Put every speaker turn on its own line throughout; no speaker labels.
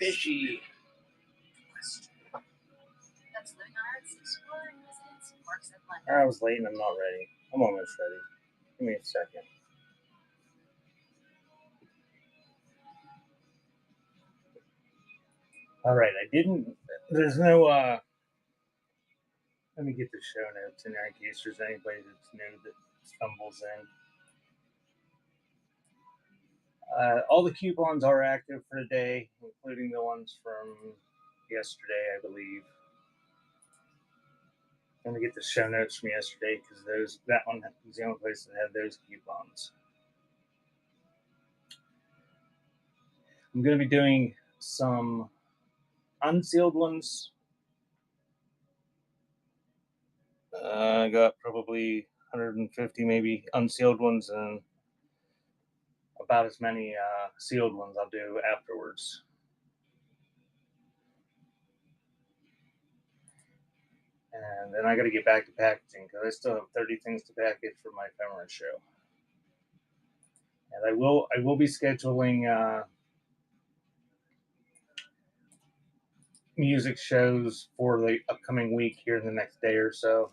Fishy. I was late and I'm not ready. I'm almost ready. Give me a second. All right, there's no, let me get the show notes in there in case there's anybody that's new that stumbles in. All the coupons are active for today, including the ones from yesterday, I believe. Let me get the show notes from yesterday because that one was the only place that had those coupons. I'm going to be doing some unsealed ones. I got probably 150 maybe unsealed ones and about as many sealed ones I'll do afterwards. And then I got to get back to packaging because I still have 30 things to package for my ephemera show. And I will be scheduling music shows for the upcoming week here in the next day or so.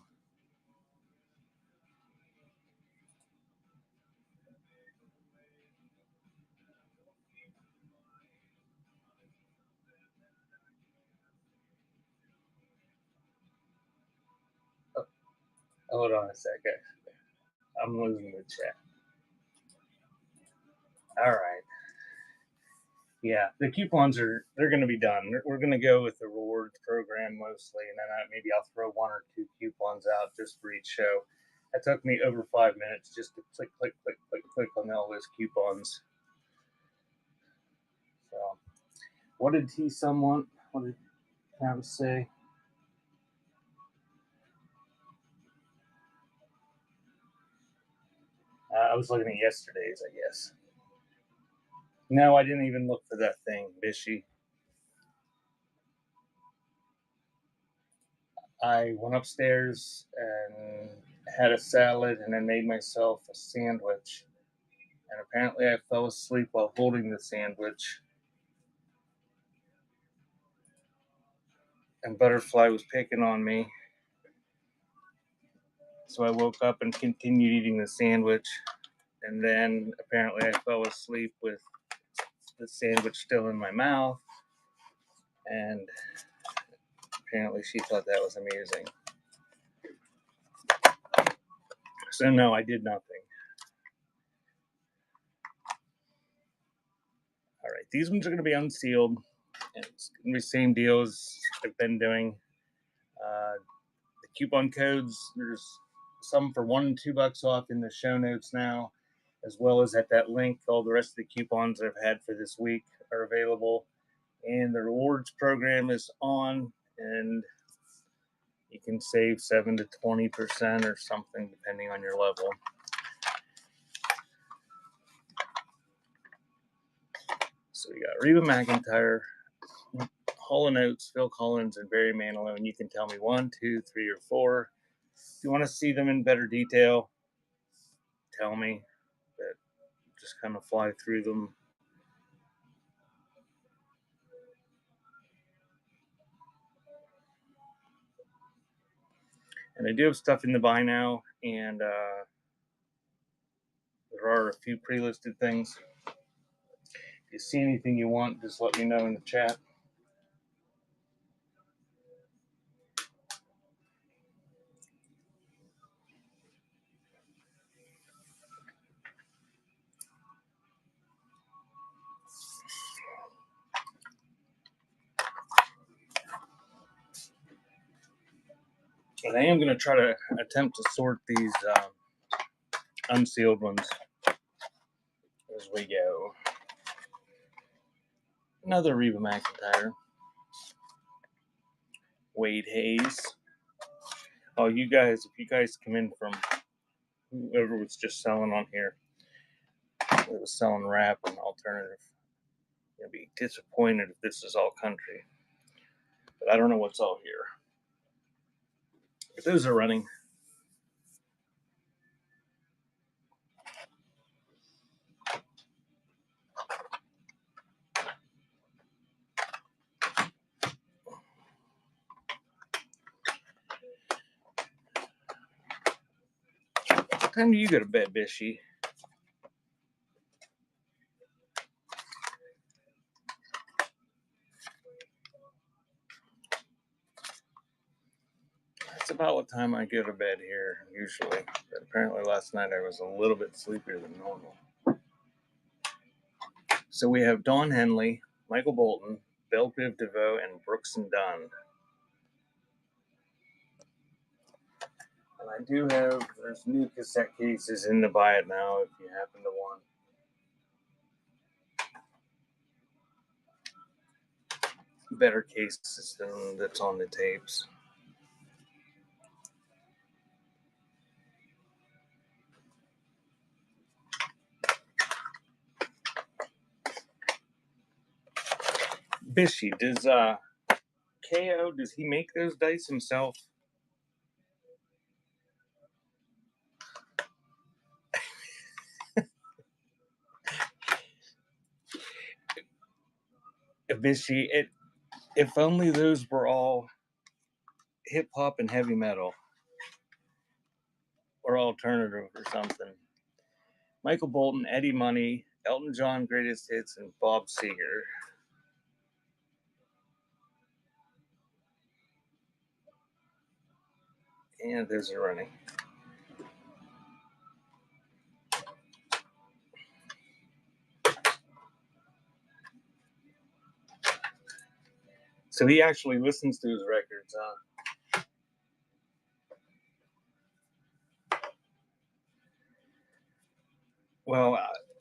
Hold on a second. I'm losing the chat. All right. Yeah, the coupons they're going to be done. We're going to go with the rewards program mostly, and then maybe I'll throw 1 or 2 coupons out just for each show. That took me over 5 minutes just to click on all those coupons. So, what did Travis say? I was looking at yesterday's, I guess. No, I didn't even look for that thing, Bishy. I went upstairs and had a salad and then made myself a sandwich. And apparently I fell asleep while holding the sandwich. And Butterfly was picking on me. So I woke up and continued eating the sandwich. And then apparently I fell asleep with the sandwich still in my mouth. And apparently she thought that was amusing. So no, I did nothing. All right, these ones are going to be unsealed. And it's going to be the same deal as I've been doing. The coupon codes, there's some for $1 and $2 off in the show notes now, as well as at that link. All the rest of the coupons that I've had for this week are available. And the rewards program is on, and you can save 7 to 20% or something depending on your level. So we got Reba McEntire, Hall & Oates, Phil Collins, and Barry Manilow. And you can tell me 1, 2, 3, or 4. If you want to see them in better detail, tell me. But just kind of fly through them. And I do have stuff in the buy now, and there are a few pre-listed things. If you see anything you want, just let me know in the chat. And I am going to try to attempt to sort these unsealed ones as we go. Another Reba McEntire. Wade Hayes. Oh, if you guys come in from whoever was just selling on here, it was selling rap and alternative, you'll be disappointed if this is all country. But I don't know what's all here. But those are running. time do you go to bed, Bishy? That's about what time I go to bed here, usually. But apparently last night I was a little bit sleepier than normal. So we have Dawn Henley, Michael Bolton, Belle Biv DeVoe, and Brooks and Dunn. And I do have, there's new cassette cases in to buy it now if you happen to want. Better case system that's on the tapes. Bishy, does KO, does he make those dice himself? Bishy, if only those were all hip hop and heavy metal or alternative or something. Michael Bolton, Eddie Money, Elton John Greatest Hits, and Bob Seger. And there's a running. So he actually listens to his records, huh? Well,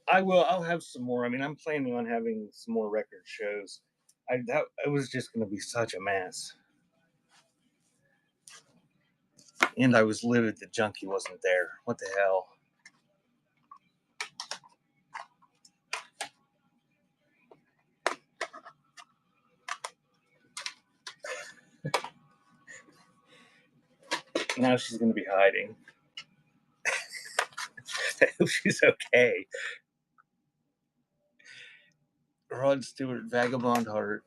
I'll have some more. I mean, I'm planning on having some more record shows. It was just going to be such a mess. And I was livid that Junkie wasn't there. What the hell? Now she's going to be hiding. I hope she's okay. Rod Stewart, Vagabond Heart,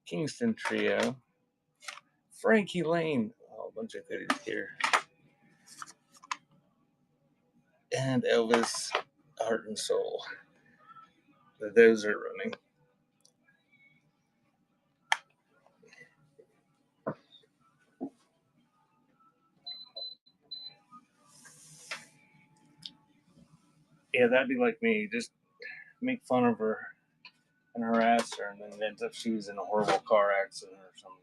Kingston Trio, Frankie Lane, a bunch of goodies here, and Elvis, Heart and Soul. Those are running. Yeah, that'd be like me. Just make fun of her and harass her, and then it ends up she's in a horrible car accident or something.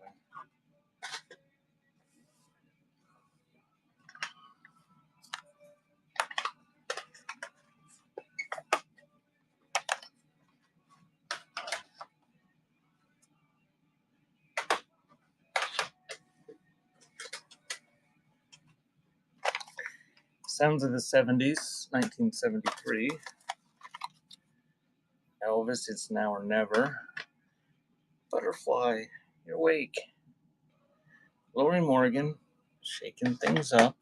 Sounds of the 70s, 1973. Elvis, It's Now or Never. Butterfly, You're Awake. Lori Morgan, Shaking Things Up.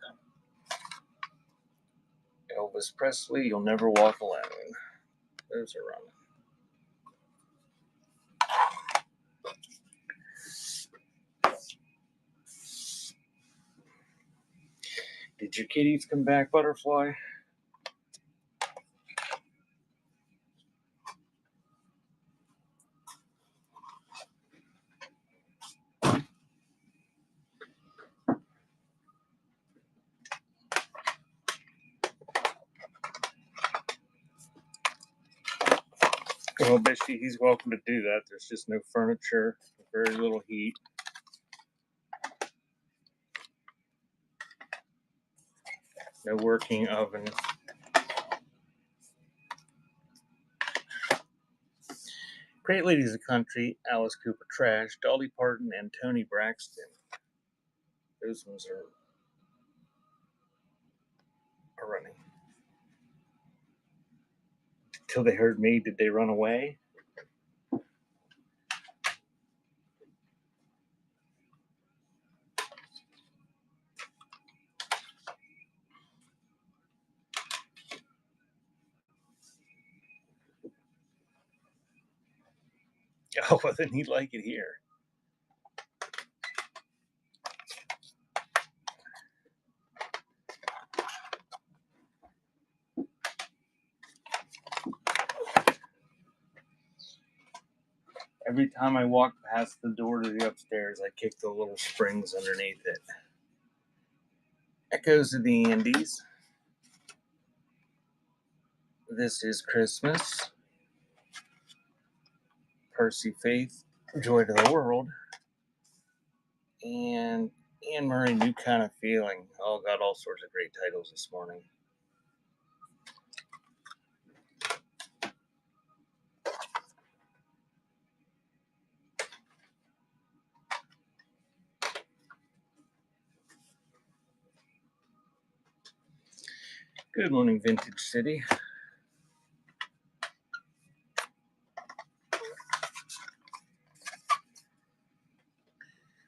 Elvis Presley, You'll Never Walk Alone. Those are running. Did your kitties come back, Butterfly? Well, Bishy, he's welcome to do that. There's just no furniture, very little heat. No working oven. Great Ladies of Country, Alice Cooper Trash, Dolly Parton, and Toni Braxton. Those ones are running. Till they heard me, did they run away? Oh, well, then he'd like it here. Every time I walk past the door to the upstairs, I kick the little springs underneath it. Echoes of the Andes. This is Christmas. Percy Faith, Joy to the World. And Anne Murray, New Kind of Feeling. Oh, got all sorts of great titles this morning. Good morning, Vintage City.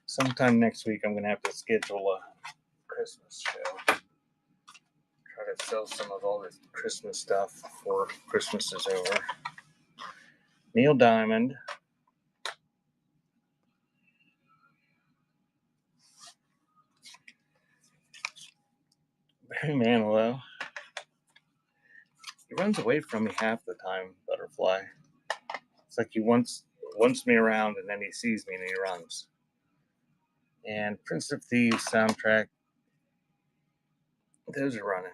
Sometime next week, I'm going to have to schedule a Christmas show. Try to sell some of all this Christmas stuff before Christmas is over. Neil Diamond. Barry Manilow. He runs away from me half the time, Butterfly. It's like he wants me around and then he sees me and he runs. And Prince of Thieves soundtrack. Those are running.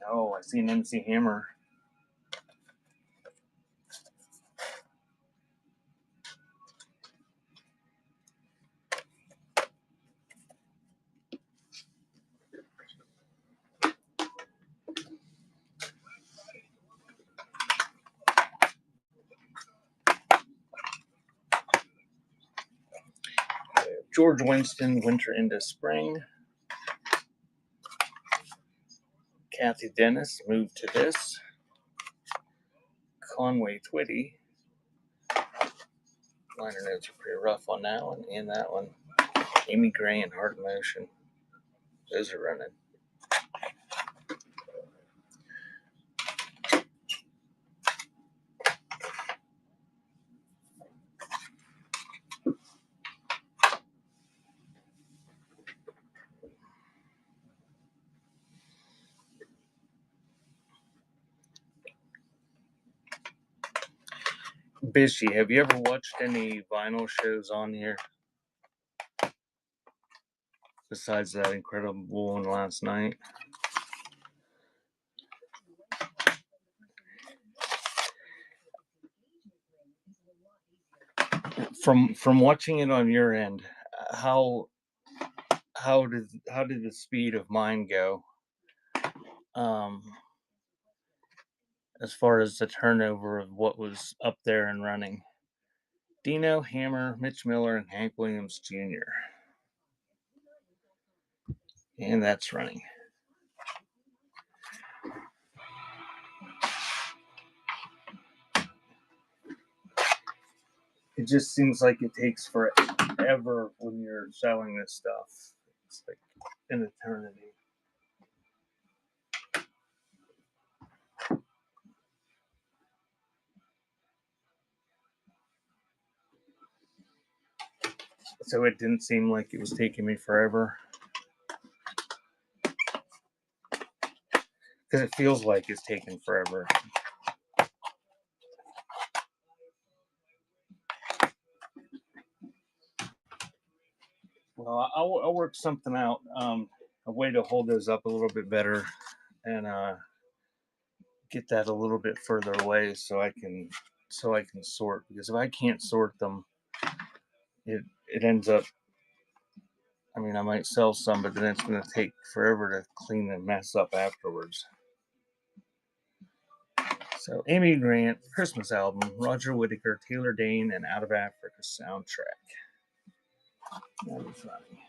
Oh, I see an MC Hammer. George Winston, Winter into Spring. Kathy Dennis, Move to This. Conway Twitty. Liner notes are pretty rough on that one and that one. Amy Gray and Heart Motion. Those are running. Bishy, have you ever watched any vinyl shows on here? Besides that incredible one last night. From watching it on your end, how did the speed of mine go? As far as the turnover of what was up there and running. Dino, Hammer, Mitch Miller, and Hank Williams Jr. And that's running. It just seems like it takes forever when you're selling this stuff. It's like an eternity. So it didn't seem like it was taking me forever. Because it feels like it's taking forever. Well, I'll work something out, a way to hold those up a little bit better and get that a little bit further away so I can sort. Because if I can't sort them, it ends up, I mean, I might sell some, but then it's going to take forever to clean the mess up afterwards. So, Amy Grant, Christmas album, Roger Whittaker, Taylor Dane, and Out of Africa soundtrack. That is running.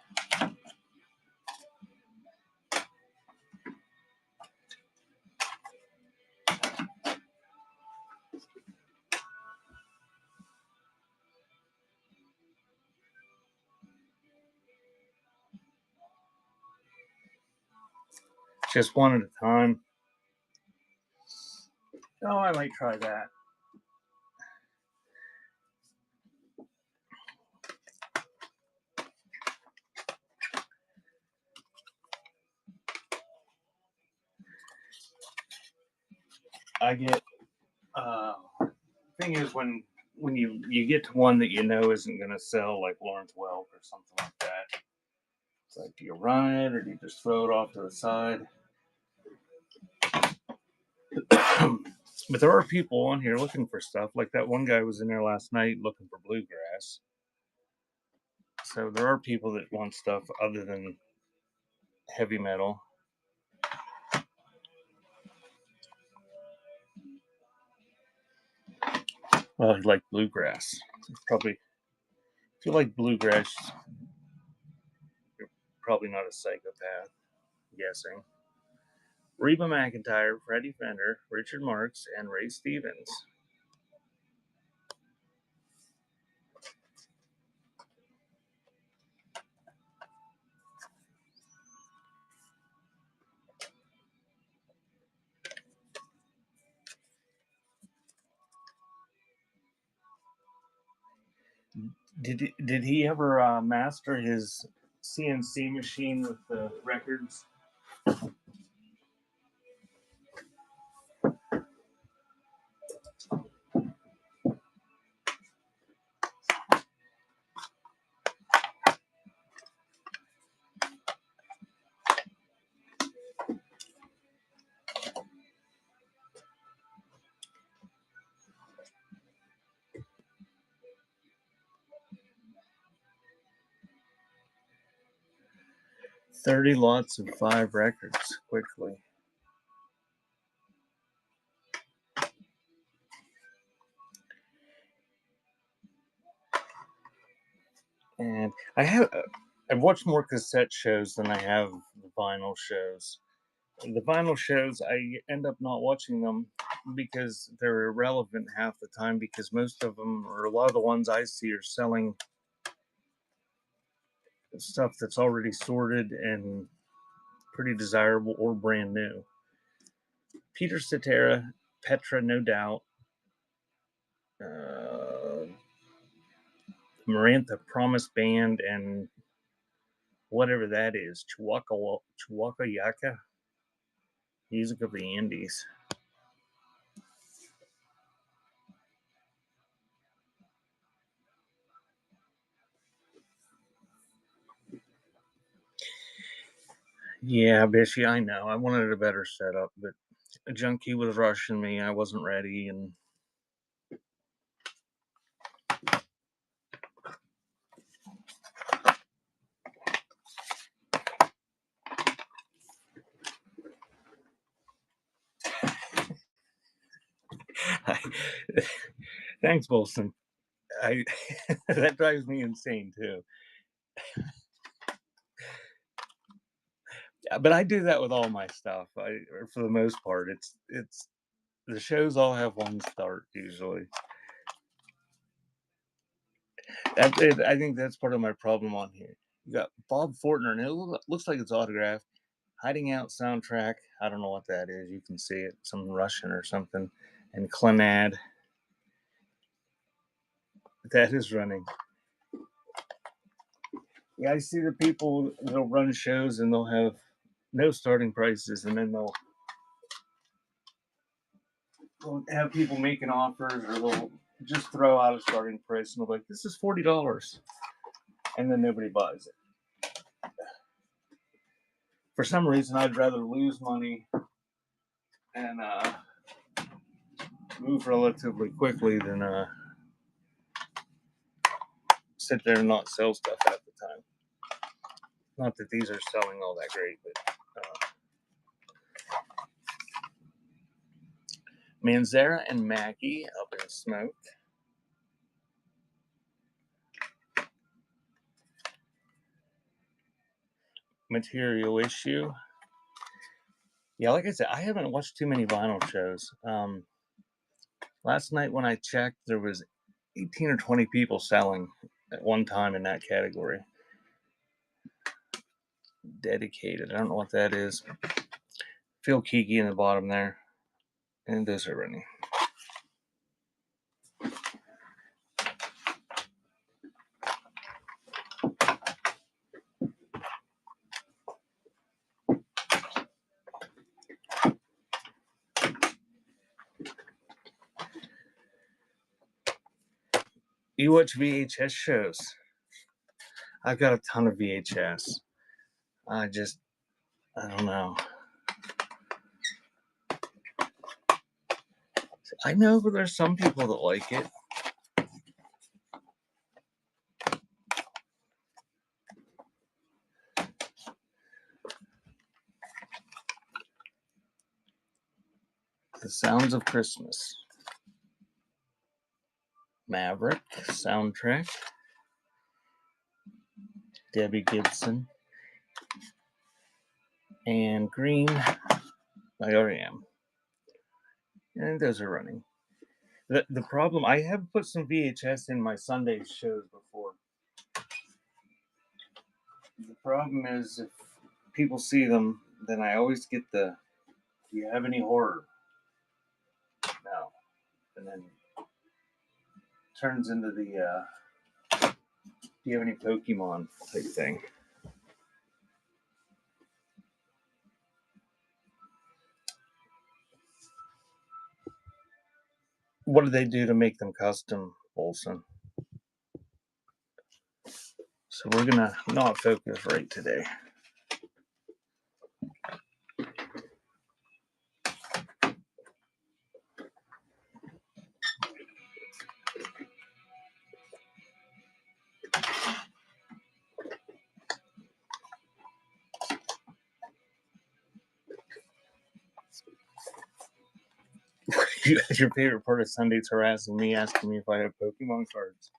Just one at a time. Oh, I might try that. I get thing is when you get to one that you know isn't going to sell, like Lawrence Welk or something like that, it's like, do you run it or do you just throw it off to the side? But there are people on here looking for stuff. Like that one guy was in there last night looking for bluegrass. So there are people that want stuff other than heavy metal. Well, I like bluegrass. Probably, if you like bluegrass, you're probably not a psychopath, I'm guessing. Reba McEntire, Freddie Fender, Richard Marx, and Ray Stevens. Did he ever master his CNC machine with the records? $30 lots of 5 records quickly. And I've watched more cassette shows than I have the vinyl shows. The vinyl shows, I end up not watching them because they're irrelevant half the time, because most of them, or a lot of the ones I see, are selling stuff that's already sorted and pretty desirable or brand new. Peter Cetera, Petra, no doubt. Marantha Promise Band, and whatever that is, Chihuahua Yaka, music of the Andes. Yeah, Bishy, I know. I wanted a better setup, but a junkie was rushing me. I wasn't ready, and thanks, Wilson. That drives me insane too. But I do that with all my stuff. For the most part, it's the shows all have one start usually. I think that's part of my problem on here. You got Bob Fortner, and it looks like it's autographed. Hiding Out soundtrack. I don't know what that is. You can see it, some Russian or something. And Clemad. That is running. Yeah, I see the people that'll run shows and they'll have no starting prices, and then they'll have people making offers, or they'll just throw out a starting price and they'll be like, "This is $40," and then nobody buys it. For some reason, I'd rather lose money and move relatively quickly than sit there and not sell stuff at the time. Not that these are selling all that great, but Manzara and Mackie, Up in Smoke. Material Issue. Yeah, like I said, I haven't watched too many vinyl shows. Last night when I checked, there was 18 or 20 people selling at one time in that category. Dedicated. I don't know what that is. Phil Kiki in the bottom there. And those are running. You watch VHS shows. I've got a ton of VHS. I don't know. I know there's some people that like it. The Sounds of Christmas. Maverick soundtrack. Debbie Gibson. And Green by R.E.M. And those are running. The problem, I have put some VHS in my Sunday shows before. The problem is if people see them, then I always get the, do you have any horror? No. And then turns into the, do you have any Pokemon type thing? What do they do to make them custom, Olson? So we're gonna not focus right today. Your favorite part of Sunday's harassing me, asking me if I have Pokemon cards.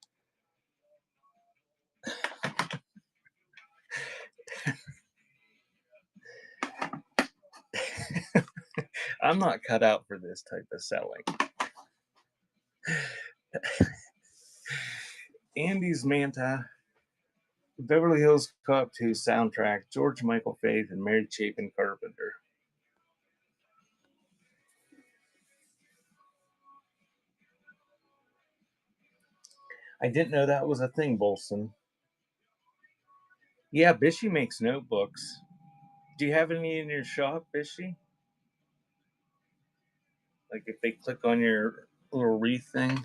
I'm not cut out for this type of selling. Andy's Manta, Beverly Hills Cop 2 soundtrack, George Michael Faith, and Mary Chapin Carpenter. I didn't know that was a thing, Bolson. Yeah, Bishy makes notebooks. Do you have any in your shop, Bishy? Like if they click on your little wreath thing?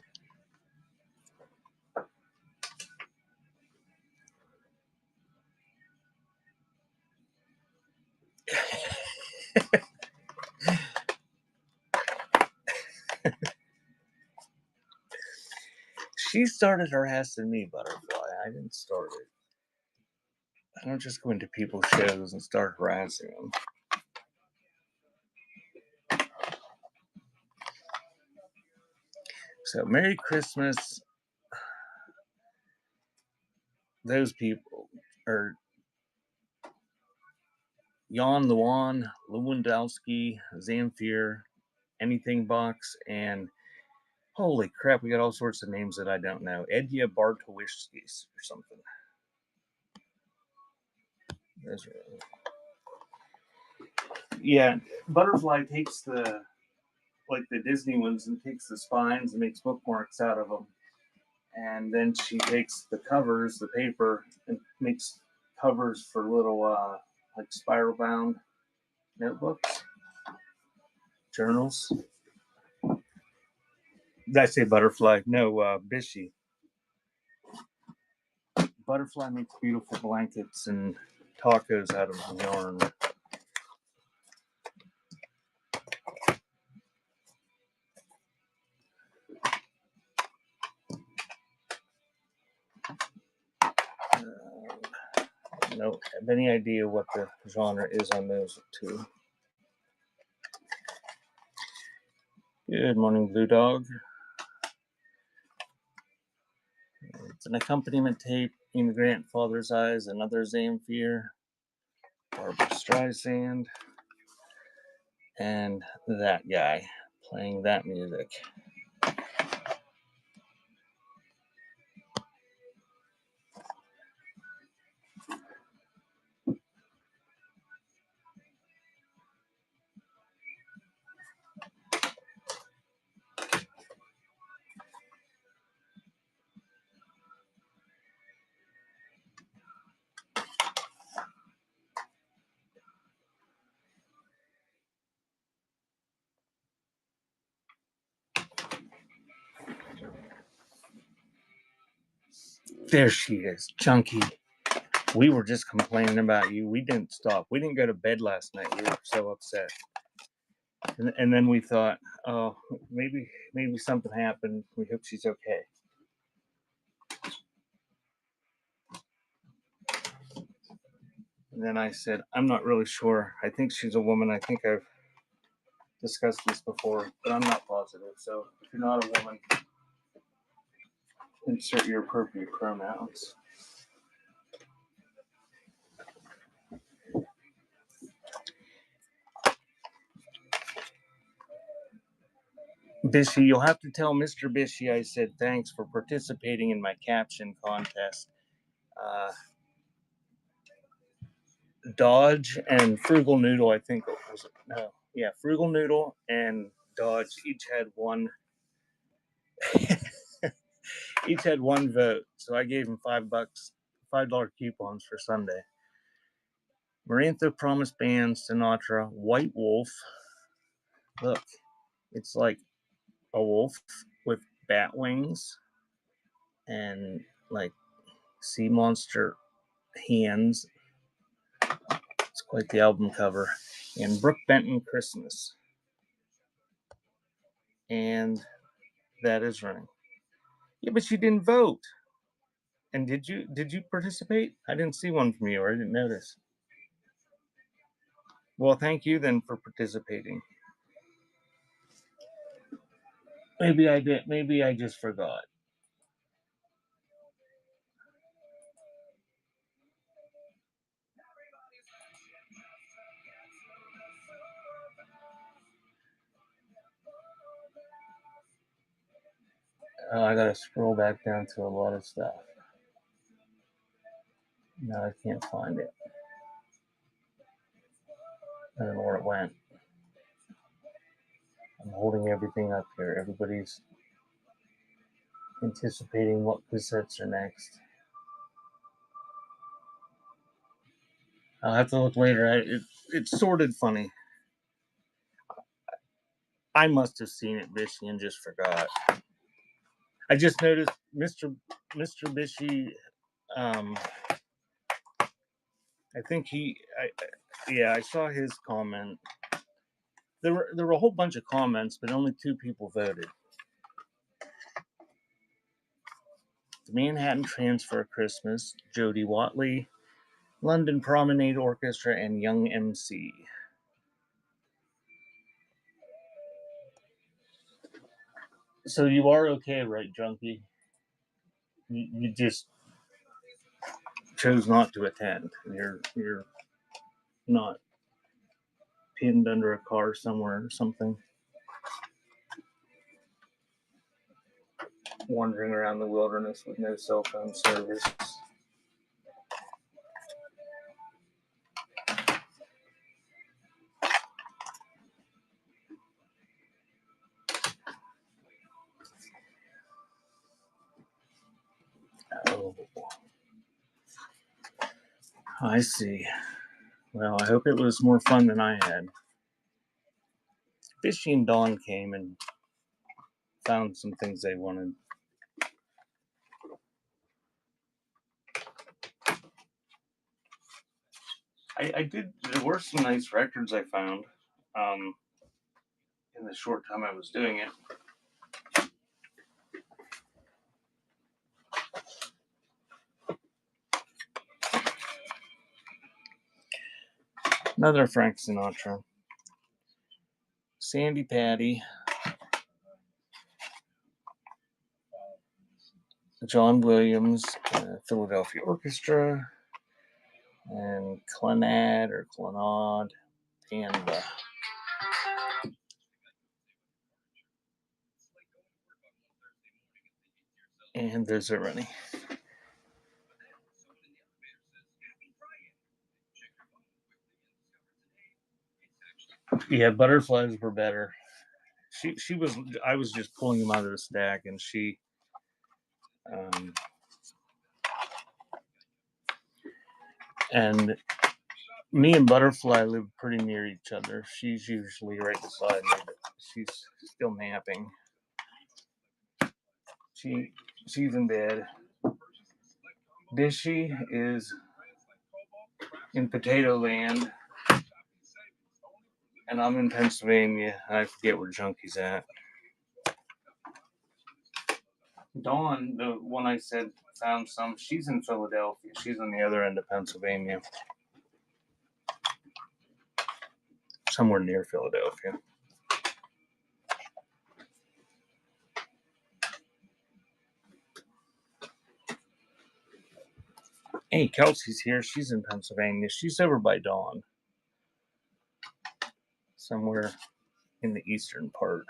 She started harassing me, Butterfly. I didn't start it. I don't just go into people's shows and start harassing them. So, Merry Christmas. Those people are Jan Luan, Lewandowski, Zamfir, Anything Box, and holy crap, we got all sorts of names that I don't know. Edya Bartowishskis or something. Those are, yeah, Butterfly takes the Disney ones and takes the spines and makes bookmarks out of them. And then she takes the covers, the paper, and makes covers for little like spiral bound notebooks, journals. Did I say Butterfly? No, Bishy. Butterfly makes beautiful blankets and tacos out of yarn. No, have any idea what the genre is on those two? Good morning, Blue Dog. It's an accompaniment tape, In the Grandfather's Eyes, Another Zamfir, Barbara Streisand, and that guy playing that music. There she is, Chunky. We were just complaining about you. We didn't stop. We didn't go to bed last night. We were so upset. And then we thought, oh, maybe something happened. We hope she's okay. And then I said, I'm not really sure. I think she's a woman. I think I've discussed this before, but I'm not positive. So if you're not a woman, insert your appropriate pronouns. Bishy, you'll have to tell Mr. Bishy I said thanks for participating in my caption contest. Dodge and Frugal Noodle, I think was it? No, yeah, Frugal Noodle and Dodge each had one. Each had one vote, so I gave them $5 coupons for Sunday. Marantha Promise Band, Sinatra, White Wolf. Look, it's like a wolf with bat wings and like sea monster hands. It's quite the album cover. And Brooke Benton Christmas. And that is running. Yeah, but you didn't vote. And did you participate? I didn't see one from you, or I didn't notice. Well, thank you then for participating. Maybe I did. Maybe I just forgot. I gotta scroll back down to a lot of stuff. No, I can't find it. I don't know where it went. I'm holding everything up here. Everybody's anticipating what cassettes are next. I'll have to look later. It's sorted funny. I must have seen it, Bishy, and just forgot. I just noticed Mr. Bishy. I think I saw his comment. There were a whole bunch of comments, but only 2 people voted. The Manhattan Transfer Christmas, Jody Watley, London Promenade Orchestra, and Young MC. So you are okay, right, Junkie? You just chose not to attend. You're not pinned under a car somewhere or something, wandering around the wilderness with no cell phone service. Oh, I see. Well, I hope it was more fun than I had. Fishy and Dawn came and found some things they wanted. I did. There were some nice records I found in the short time I was doing it. Another Frank Sinatra, Sandy Patty, John Williams, Philadelphia Orchestra, and Clannad or Clannad, and there's a running. Yeah, butterflies were better. She was. I was just pulling them out of the stack, and she. And me and Butterfly live pretty near each other. She's usually right beside me, but she's still napping. She's in bed. Bishy is in Potato Land, and I'm in Pennsylvania. I forget where Junkie's at. Dawn, the one I said found some, she's in Philadelphia. She's on the other end of Pennsylvania. Somewhere near Philadelphia. Hey, Kelsey's here. She's in Pennsylvania. She's over by Dawn. Somewhere in the eastern part.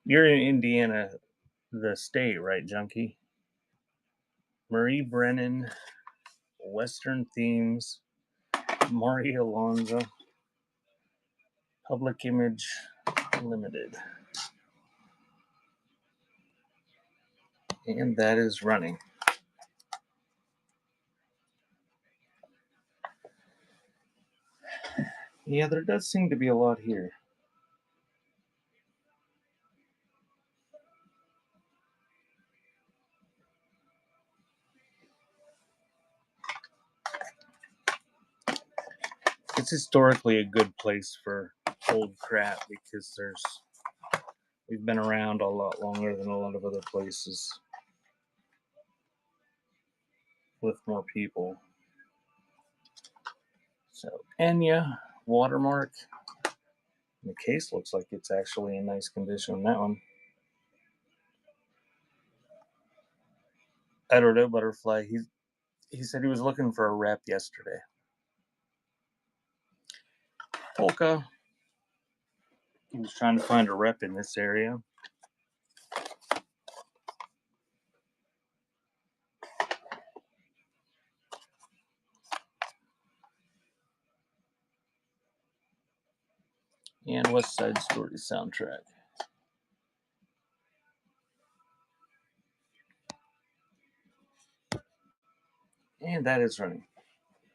You're in Indiana, the state, right, Junkie? Marie Brennan, Western Themes, Mari Alonso, Public Image Limited. And that is running. Yeah, there does seem to be a lot here. It's historically a good place for old crap because we've been around a lot longer than a lot of other places with more people. So Enya, Watermark. The case looks like it's actually in nice condition on that one. I don't know, Butterfly. He said he was looking for a rep yesterday. Polka. He was trying to find a rep in this area. And West Side Story soundtrack. And that is running.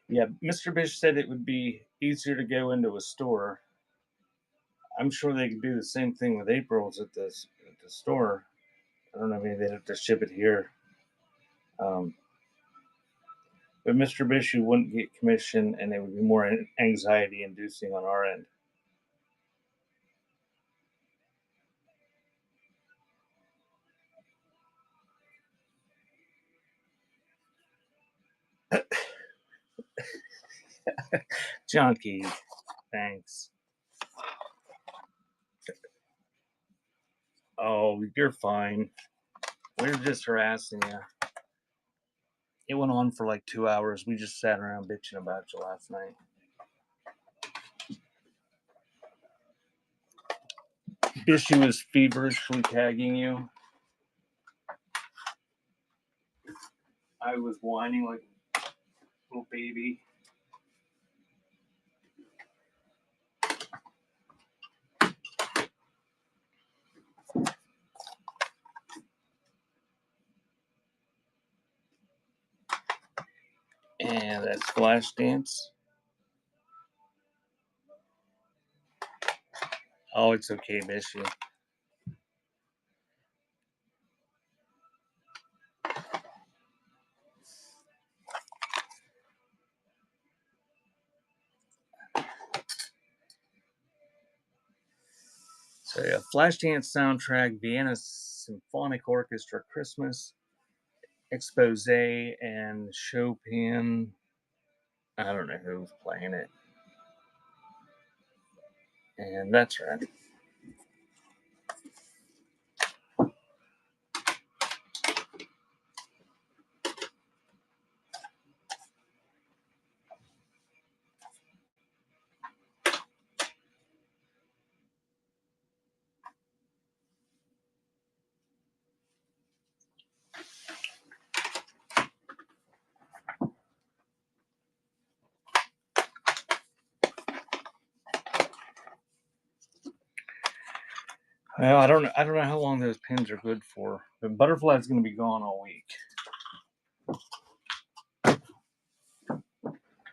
Yeah, Mr. Bish said it would be easier to go into a store. I'm sure they could do the same thing with April's at the store. I don't know, maybe they'd have to ship it here. But Mr. Bish, you wouldn't get commission, and it would be more anxiety-inducing on our end. Junkie, thanks. Oh, you're fine. We were just harassing you. It went on for like 2 hours. We just sat around bitching about you last night. Bishy was feverishly tagging you. I was whining like a little baby. And that's Flashdance. Oh, it's okay, Bishy. So yeah, Flashdance soundtrack, Vienna Symphonic Orchestra Christmas, Expose, and Chopin. I don't know who's playing it. And that's right. Well, I don't know how long those pins are good for. But Butterfly's going to be gone all week.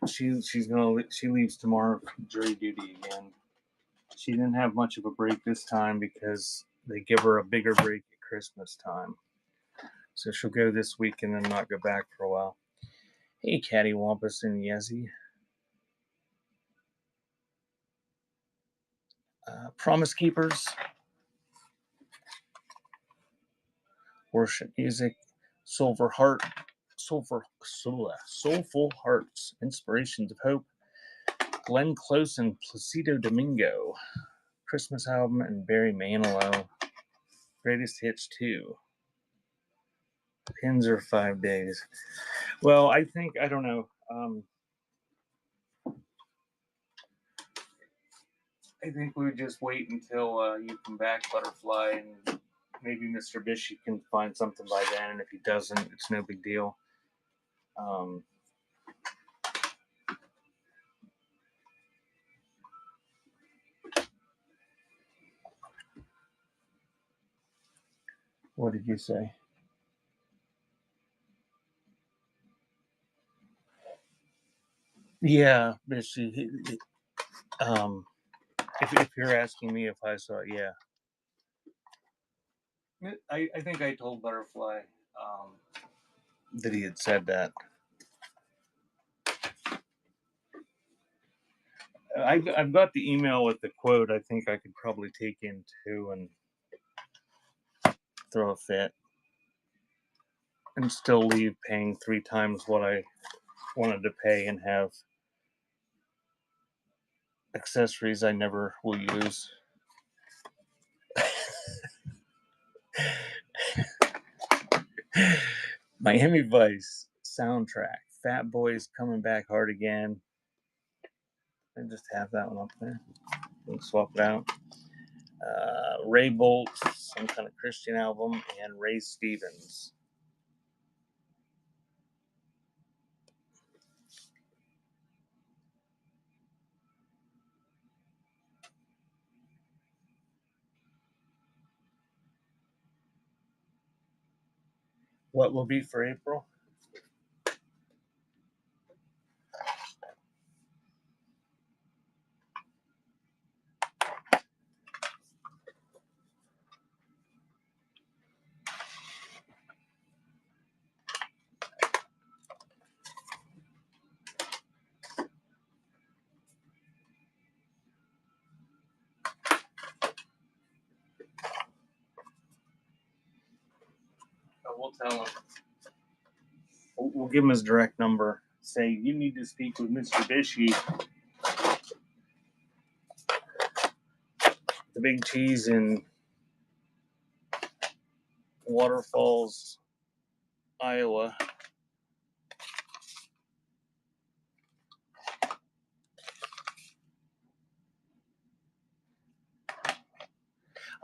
She leaves tomorrow for jury duty again. She didn't have much of a break this time because they give her a bigger break at Christmas time. So she'll go this week and then not go back for a while. Hey, Cattywampus and Yezzy. Promise Keepers. Worship Music. Soulful Hearts. Inspirations of Hope. Glenn Close and Placido Domingo. Christmas album and Barry Manilow. Greatest Hits 2. Pins are 5 days. Well, I don't know. I think we would just wait until you come back, Butterfly, and maybe Mr. Bishy can find something by then. And if he doesn't, it's no big deal. What did you say? Yeah, Bishy. If you're asking me if I saw it, yeah. I think I told Butterfly that he had said that. I've got the email with the quote. I think I could probably take in too and throw a fit and still leave paying 3 times what I wanted to pay and have accessories I never will use. Miami Vice soundtrack. Fat Boys Coming Back Hard Again. I just have that one up there. We can swap it out. Ray Bolt, some kind of Christian album, and Ray Stevens. What will be for April? We'll tell him. We'll give him his direct number. Say, you need to speak with Mr. Bishy, the Big Cheese in Waterfalls, Iowa.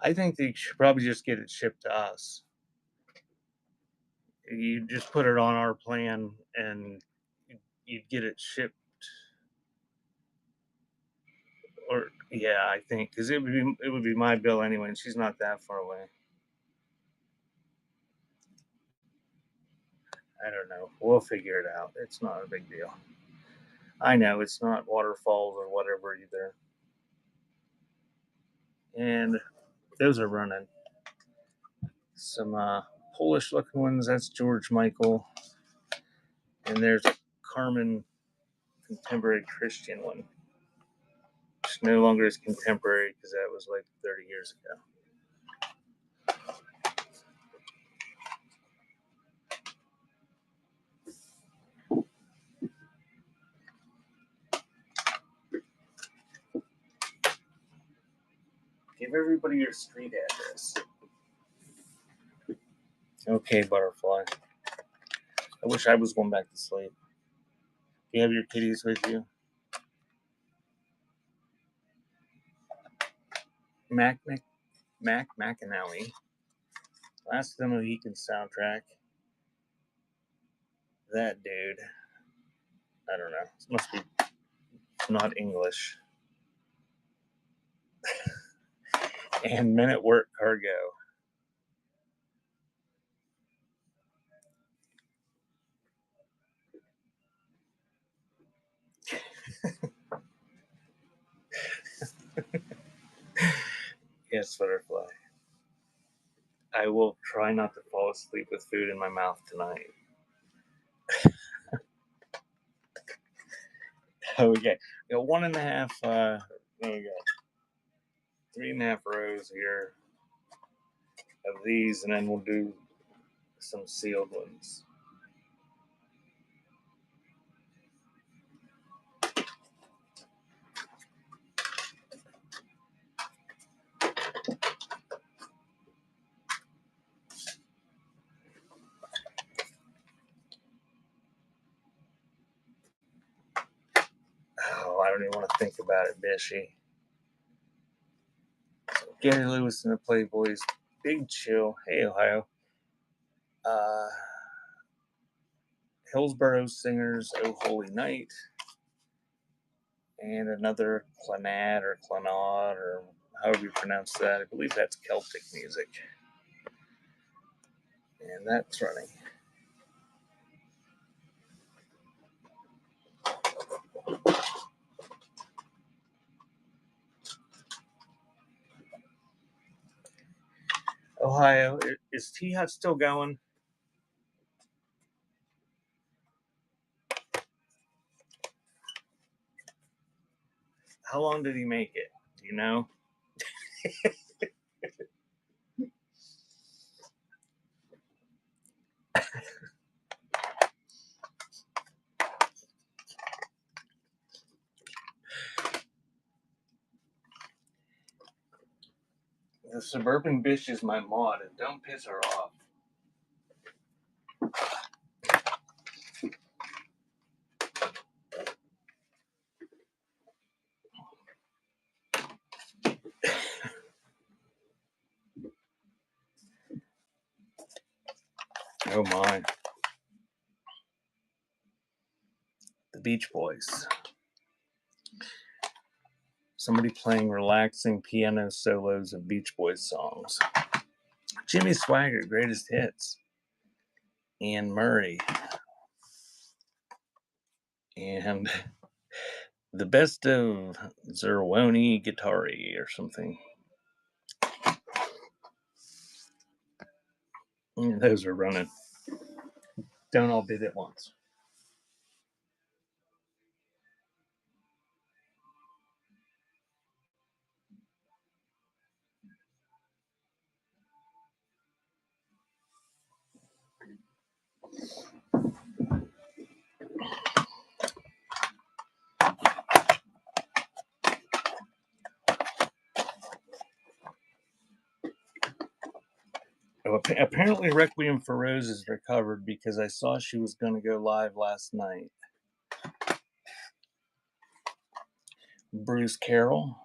I think they should probably just get it shipped to us. You just put it on our plan and you'd get it shipped. Or yeah, I think because it would be my bill anyway, and she's not that far away. I don't know. We'll figure it out. It's not a big deal. I know it's not Waterfalls or whatever either. And those are running. Some Polish looking ones. That's George Michael. And there's a Carmen contemporary Christian one. Which no longer is contemporary because that was like 30 years ago. Give everybody your street address. Okay, Butterfly. I wish I was going back to sleep. Do you have your kitties with you? Mac McAnally. Last of the Mohican soundtrack. That dude. I don't know. It must be not English. And Men at Work Cargo. Yes, butterfly. I will try not to fall asleep with food in my mouth tonight. Okay, we got 1.5. There we go. 3.5 rows here of these, and then we'll do some sealed ones. Oh, I don't even want to think about it, Bishy. Gary Lewis and the Playboys, Big Chill, Hey Ohio. Hillsborough Singers, Oh Holy Night. And another Clannad or Clannad or however you pronounce that. I believe that's Celtic music. And that's running. Ohio, is T-Hut still going? How long did he make it? Do you know? The Suburban Bitch is my mod, and don't piss her off. Oh my. The Beach Boys. Somebody playing relaxing piano solos of Beach Boys songs. Jimmy Swaggart, Greatest Hits. Anne Murray. And the best of Zerwoni Guitari or something. Those are running. Don't all bid at once. Apparently, Requiem for Rose is recovered because I saw she was going to go live last night. Bruce Carroll,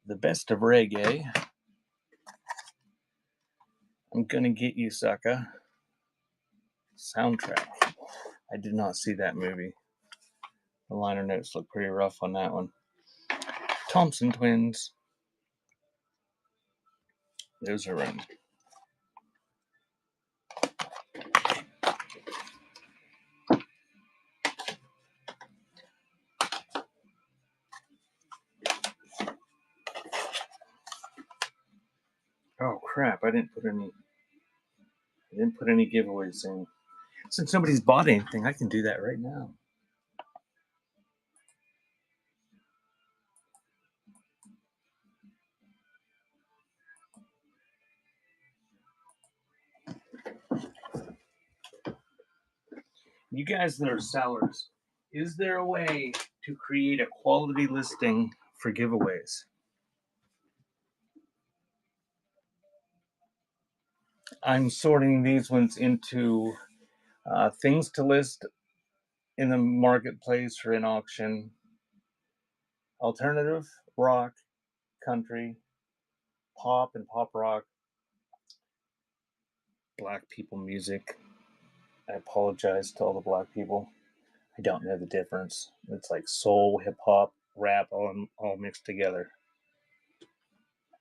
The Best of Reggae. I'm Gonna Get You, Sucker. Soundtrack. I did not see that movie. The liner notes look pretty rough on that one. Thompson Twins. Those are running. Oh crap! I didn't put any giveaways in. Since nobody's bought anything, I can do that right now. You guys that are sellers, is there a way to create a quality listing for giveaways? I'm sorting these ones into things to list in the marketplace or in auction, alternative, rock, country, pop and pop rock, black people music. I apologize to all the black people. I don't know the difference. It's like soul, hip hop, rap, all mixed together.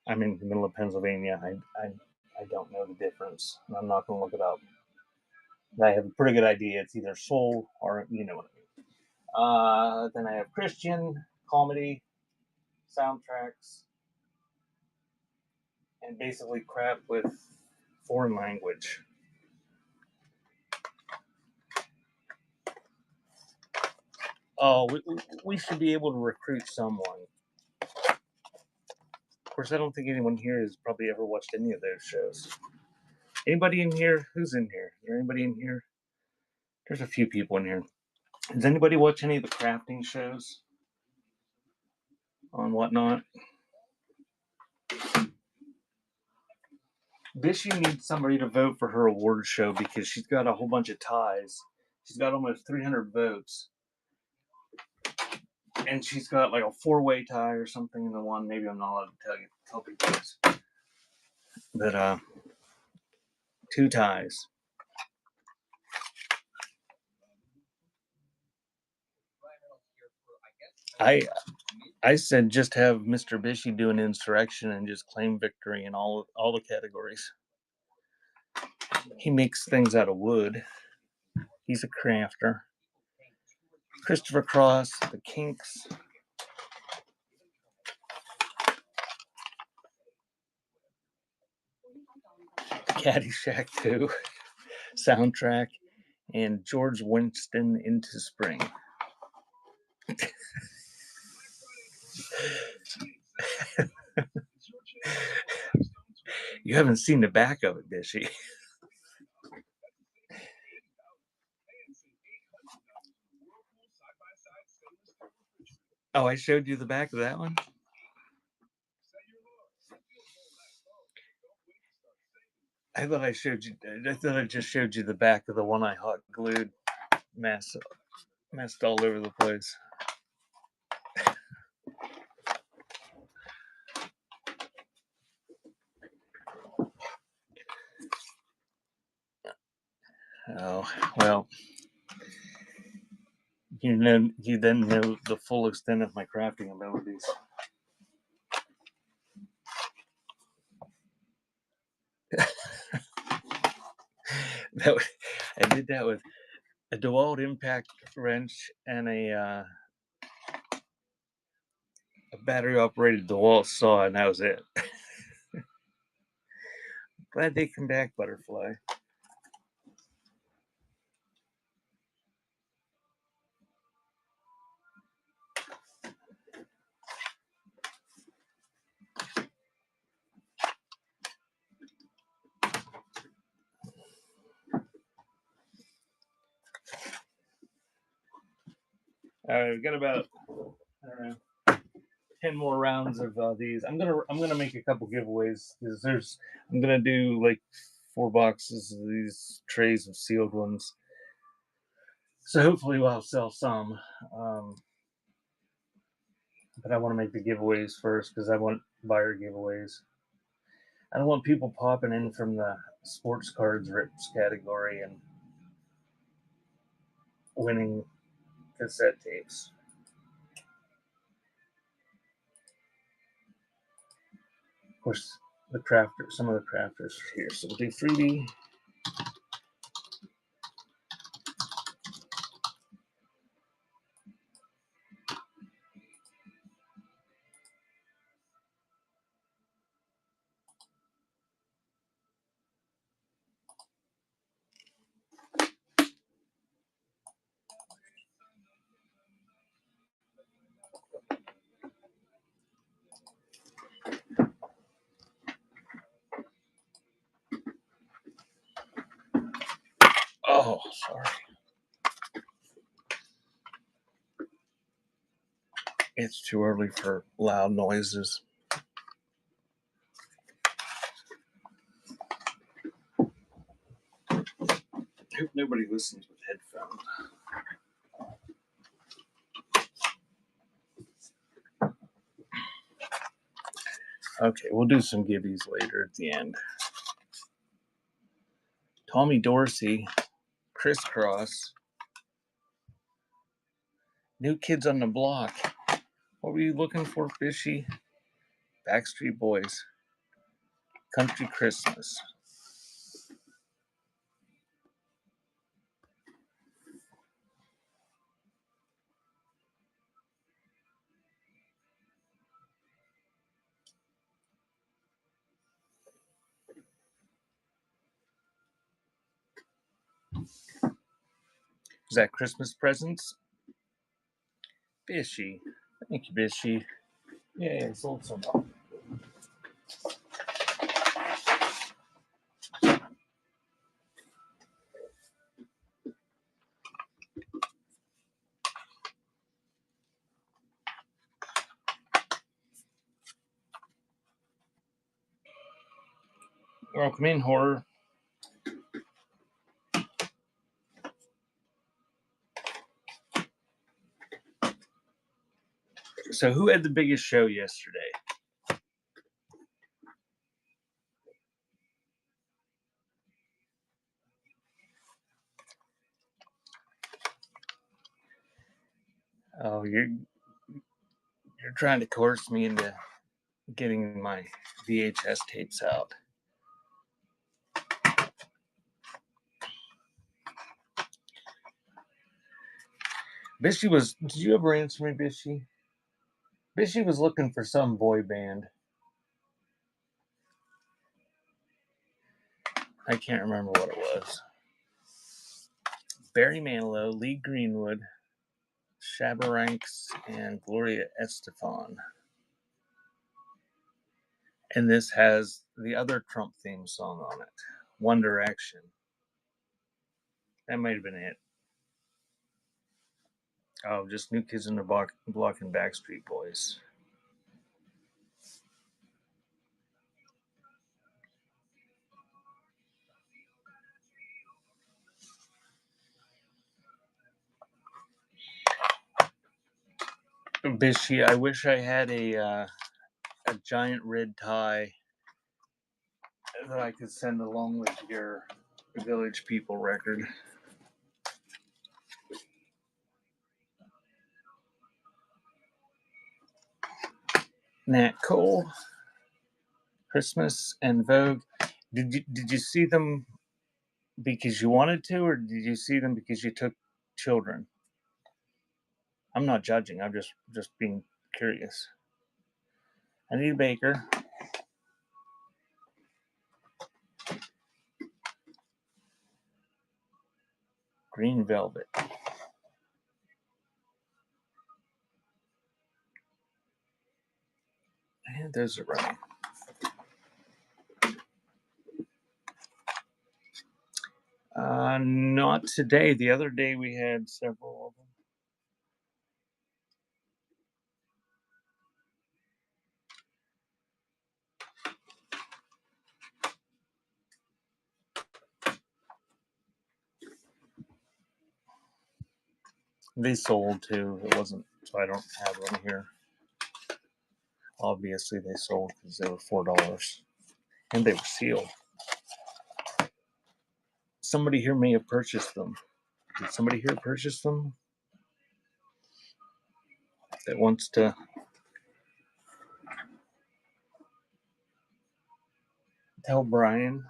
I'm in the middle of Pennsylvania. I don't know the difference. I'm not going to look it up. I have a pretty good idea. It's either soul or you know what I mean. Then I have Christian, comedy, soundtracks, and basically crap with foreign language. Oh, we should be able to recruit someone. Of course, I don't think anyone here has probably ever watched any of those shows. Anybody in here? Who's in here? Is there anybody in here? There's a few people in here. Does anybody watch any of the crafting shows on Whatnot? Bishy needs somebody to vote for her award show because she's got a whole bunch of ties. She's got almost 300 votes. And she's got like a 4-way tie or something in the one. Maybe I'm not allowed to tell people this. But 2 ties. I said just have Mr. Bishy do an insurrection and just claim victory in all the categories. He makes things out of wood. He's a crafter. Christopher Cross, the Kinks. Caddyshack 2 soundtrack, and George Winston Into Spring. You haven't seen the back of it, Bishy. Oh, I showed you the back of that one? I thought I just showed you the back of the one I hot glued, messed all over the place. Oh, well, you then know the full extent of my crafting abilities. I did that with a DeWalt impact wrench and a battery operated DeWalt saw, and that was it. Glad they come back, Butterfly. All right, we've got about 10 more rounds of these. I'm gonna make a couple giveaways because I'm gonna do like 4 boxes of these trays of sealed ones. So hopefully I'll sell some. But I want to make the giveaways first because I want buyer giveaways. I don't want people popping in from the sports cards rips category and winning cassette tapes. Of course, some of the crafters are here. So we'll do freebie. Oh, sorry. It's too early for loud noises. I hope nobody listens with headphones. Okay, we'll do some gibbies later at the end. Tommy Dorsey, Crisscross, New Kids on the Block. What were you looking for, Fishy? Backstreet Boys, Country Christmas. Is that Christmas presents? Bishy. Thank you, Bishy. Yeah, sold some. Welcome in, horror. So, who had the biggest show yesterday? Oh, you're trying to coerce me into getting my VHS tapes out. Bishy was. Did you ever answer me, Bishy? Bishy was looking for some boy band. I can't remember what it was. Barry Manilow, Lee Greenwood, Shabaranks, and Gloria Estefan. And this has the other Trump theme song on it, One Direction. That might have been it. Oh, just New Kids on the Block and Backstreet Boys. Bishy, I wish I had a giant red tie that I could send along with your Village People record. Nat Cole, Christmas, and Vogue. Did you see them because you wanted to, or did you see them because you took children? I'm not judging. I'm just being curious. Anita Baker. Green Velvet. And those are running. Not today. The other day we had several of them. They sold too. It wasn't, so I don't have them here. Obviously, they sold because they were $4 and they were sealed. Somebody here may have purchased them. Did somebody here purchase them that wants to tell Brian?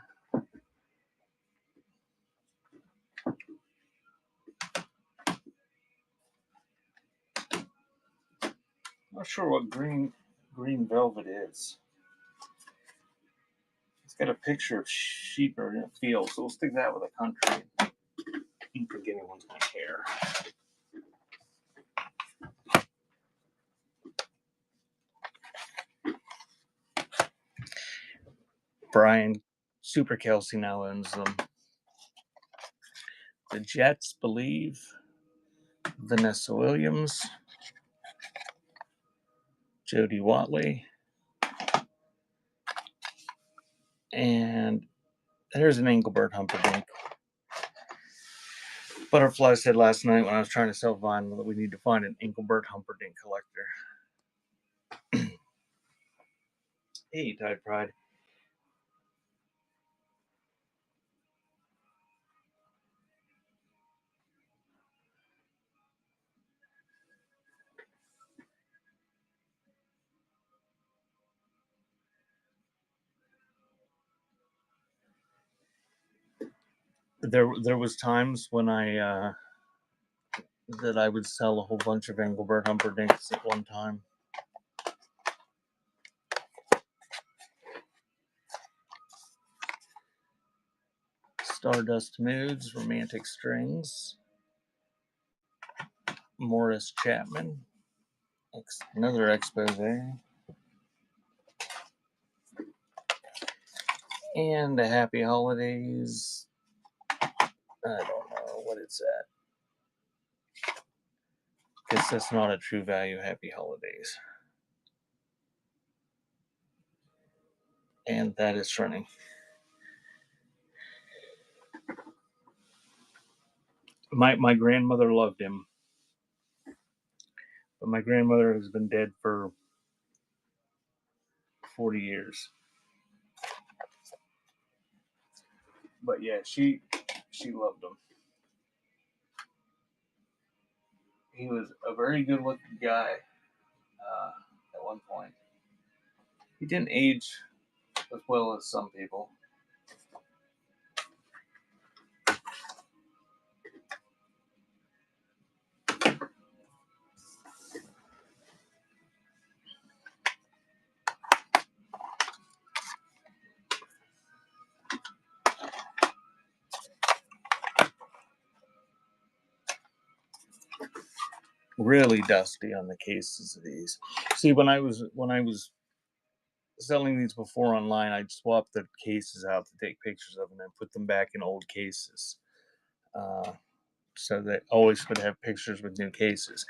I'm not sure what green velvet is. It's got a picture of sheep or in a field, so we'll stick that with a country. Keep forgetting one's my hair. Brian Super Kelsey now owns them. The Jets Believe, Vanessa Williams, Jody Watley, and there's an Engelbert Humperdinck. Butterfly said last night when I was trying to sell vinyl that we need to find an Engelbert Humperdinck collector. Hey, Tide Pride. There was times when I would sell a whole bunch of Engelbert Humperdinks at one time. Stardust Moods, Romantic Strings, Morris Chapman. Another expose. And the Happy Holidays. I don't know what it's at. Guess that's not a true value. Happy Holidays. And that is running. My grandmother loved him. But my grandmother has been dead for 40 years. But yeah, she loved him. He was a very good looking guy at one point. He didn't age as well as some people. Really dusty on the cases of these. See, when I was selling these before online, I'd swap the cases out to take pictures of them and put them back in old cases, so that always would have pictures with new cases.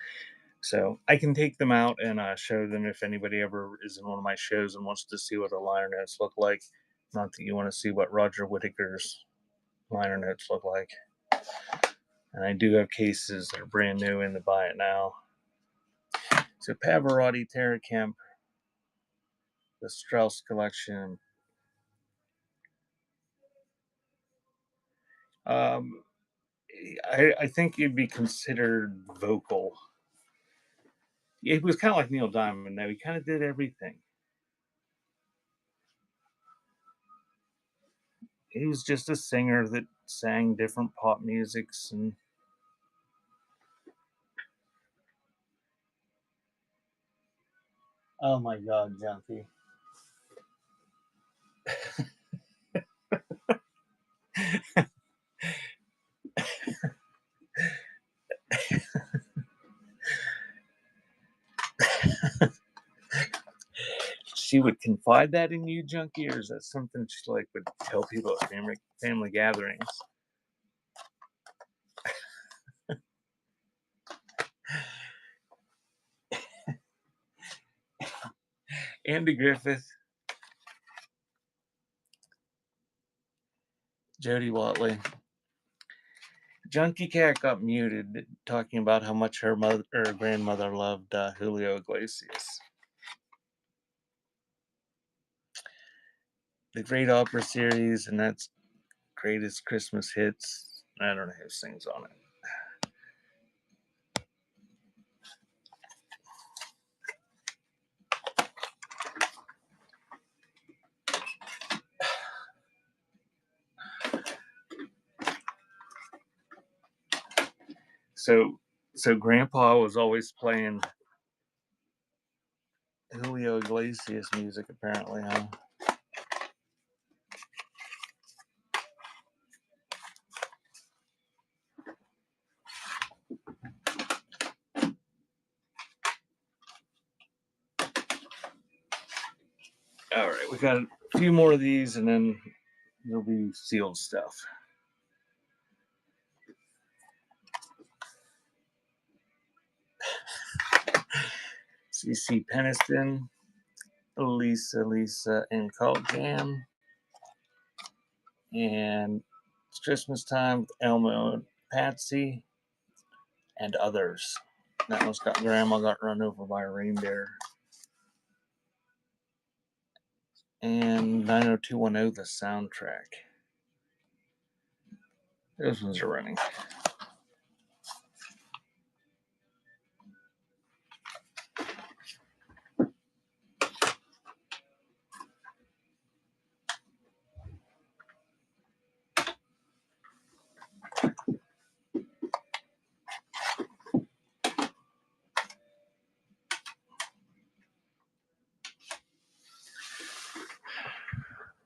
So I can take them out and show them if anybody ever is in one of my shows and wants to see what the liner notes look like. Not that you want to see what Roger Whittaker's liner notes look like. And I do have cases that are brand new in the Buy It Now. So Pavarotti, Terra Kemp, the Strauss collection. I think it'd be considered vocal. It was kind of like Neil Diamond, though. He kind of did everything. He was just a singer that sang different pop musics and oh my God, Junkie. She would confide that in you, Junkie, or is that something she would tell people at family gatherings? Andy Griffith, Jody Watley. Junkie Cat got muted talking about how much her grandmother loved Julio Iglesias. The Great Opera Series, and that's Greatest Christmas Hits. I don't know who sings on it. So Grandpa was always playing Julio Iglesias music, apparently, huh? All right, we got a few more of these, and then there'll be sealed stuff. CC Peniston, Lisa, and Cult Jam. And it's Christmas time with Elmo and Patsy and others. That one's got Grandma got run over by a reindeer. And 90210, the soundtrack. Those ones are running.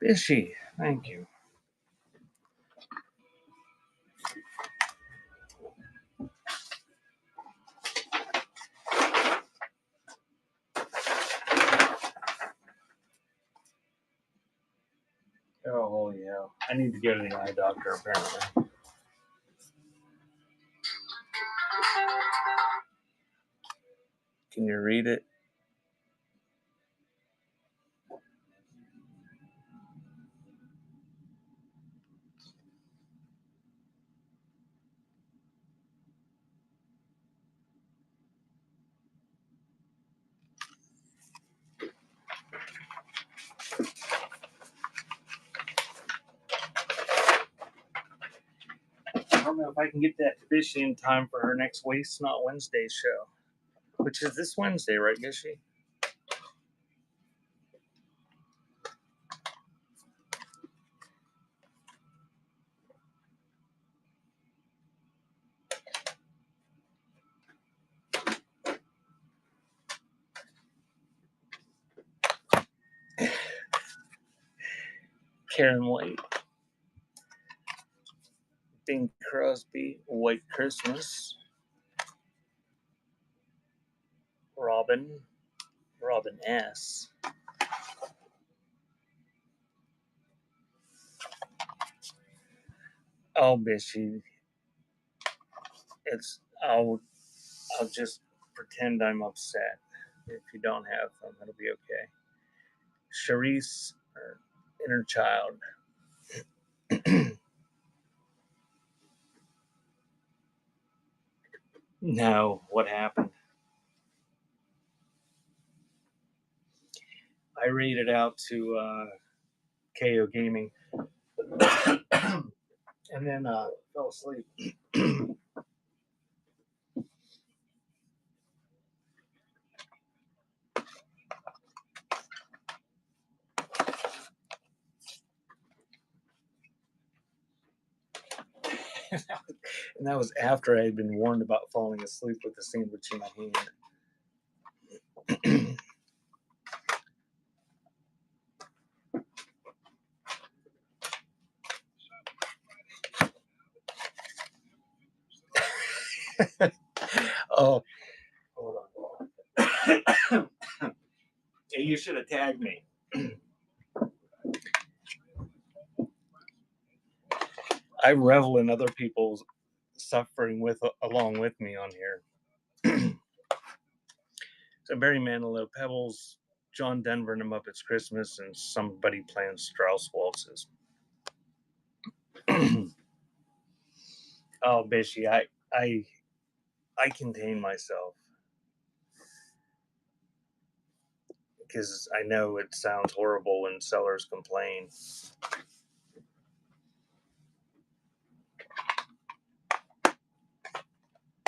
Fishy, thank you. I need to go to the eye doctor, apparently. Can you read it? I don't know if I can get that to Bishy in time for her next Waste Not Wednesday show, which is this Wednesday, right, Bishy? Karen White, Bing Crosby, White Christmas, Robin S. Oh, Bishy, I'll just pretend I'm upset. If you don't have them, it'll be okay. Charisse, or Inner Child. No, what happened? I rated out to KO Gaming and then fell asleep. And that was after I had been warned about falling asleep with the sandwich in my hand. Oh, hold on. You should have tagged me. I revel in other people's suffering along with me on here. So Barry Manilow, Pebbles, John Denver and the Muppets Christmas, and somebody playing Strauss waltzes. Oh, Bishy, I contain myself because I know it sounds horrible when sellers complain.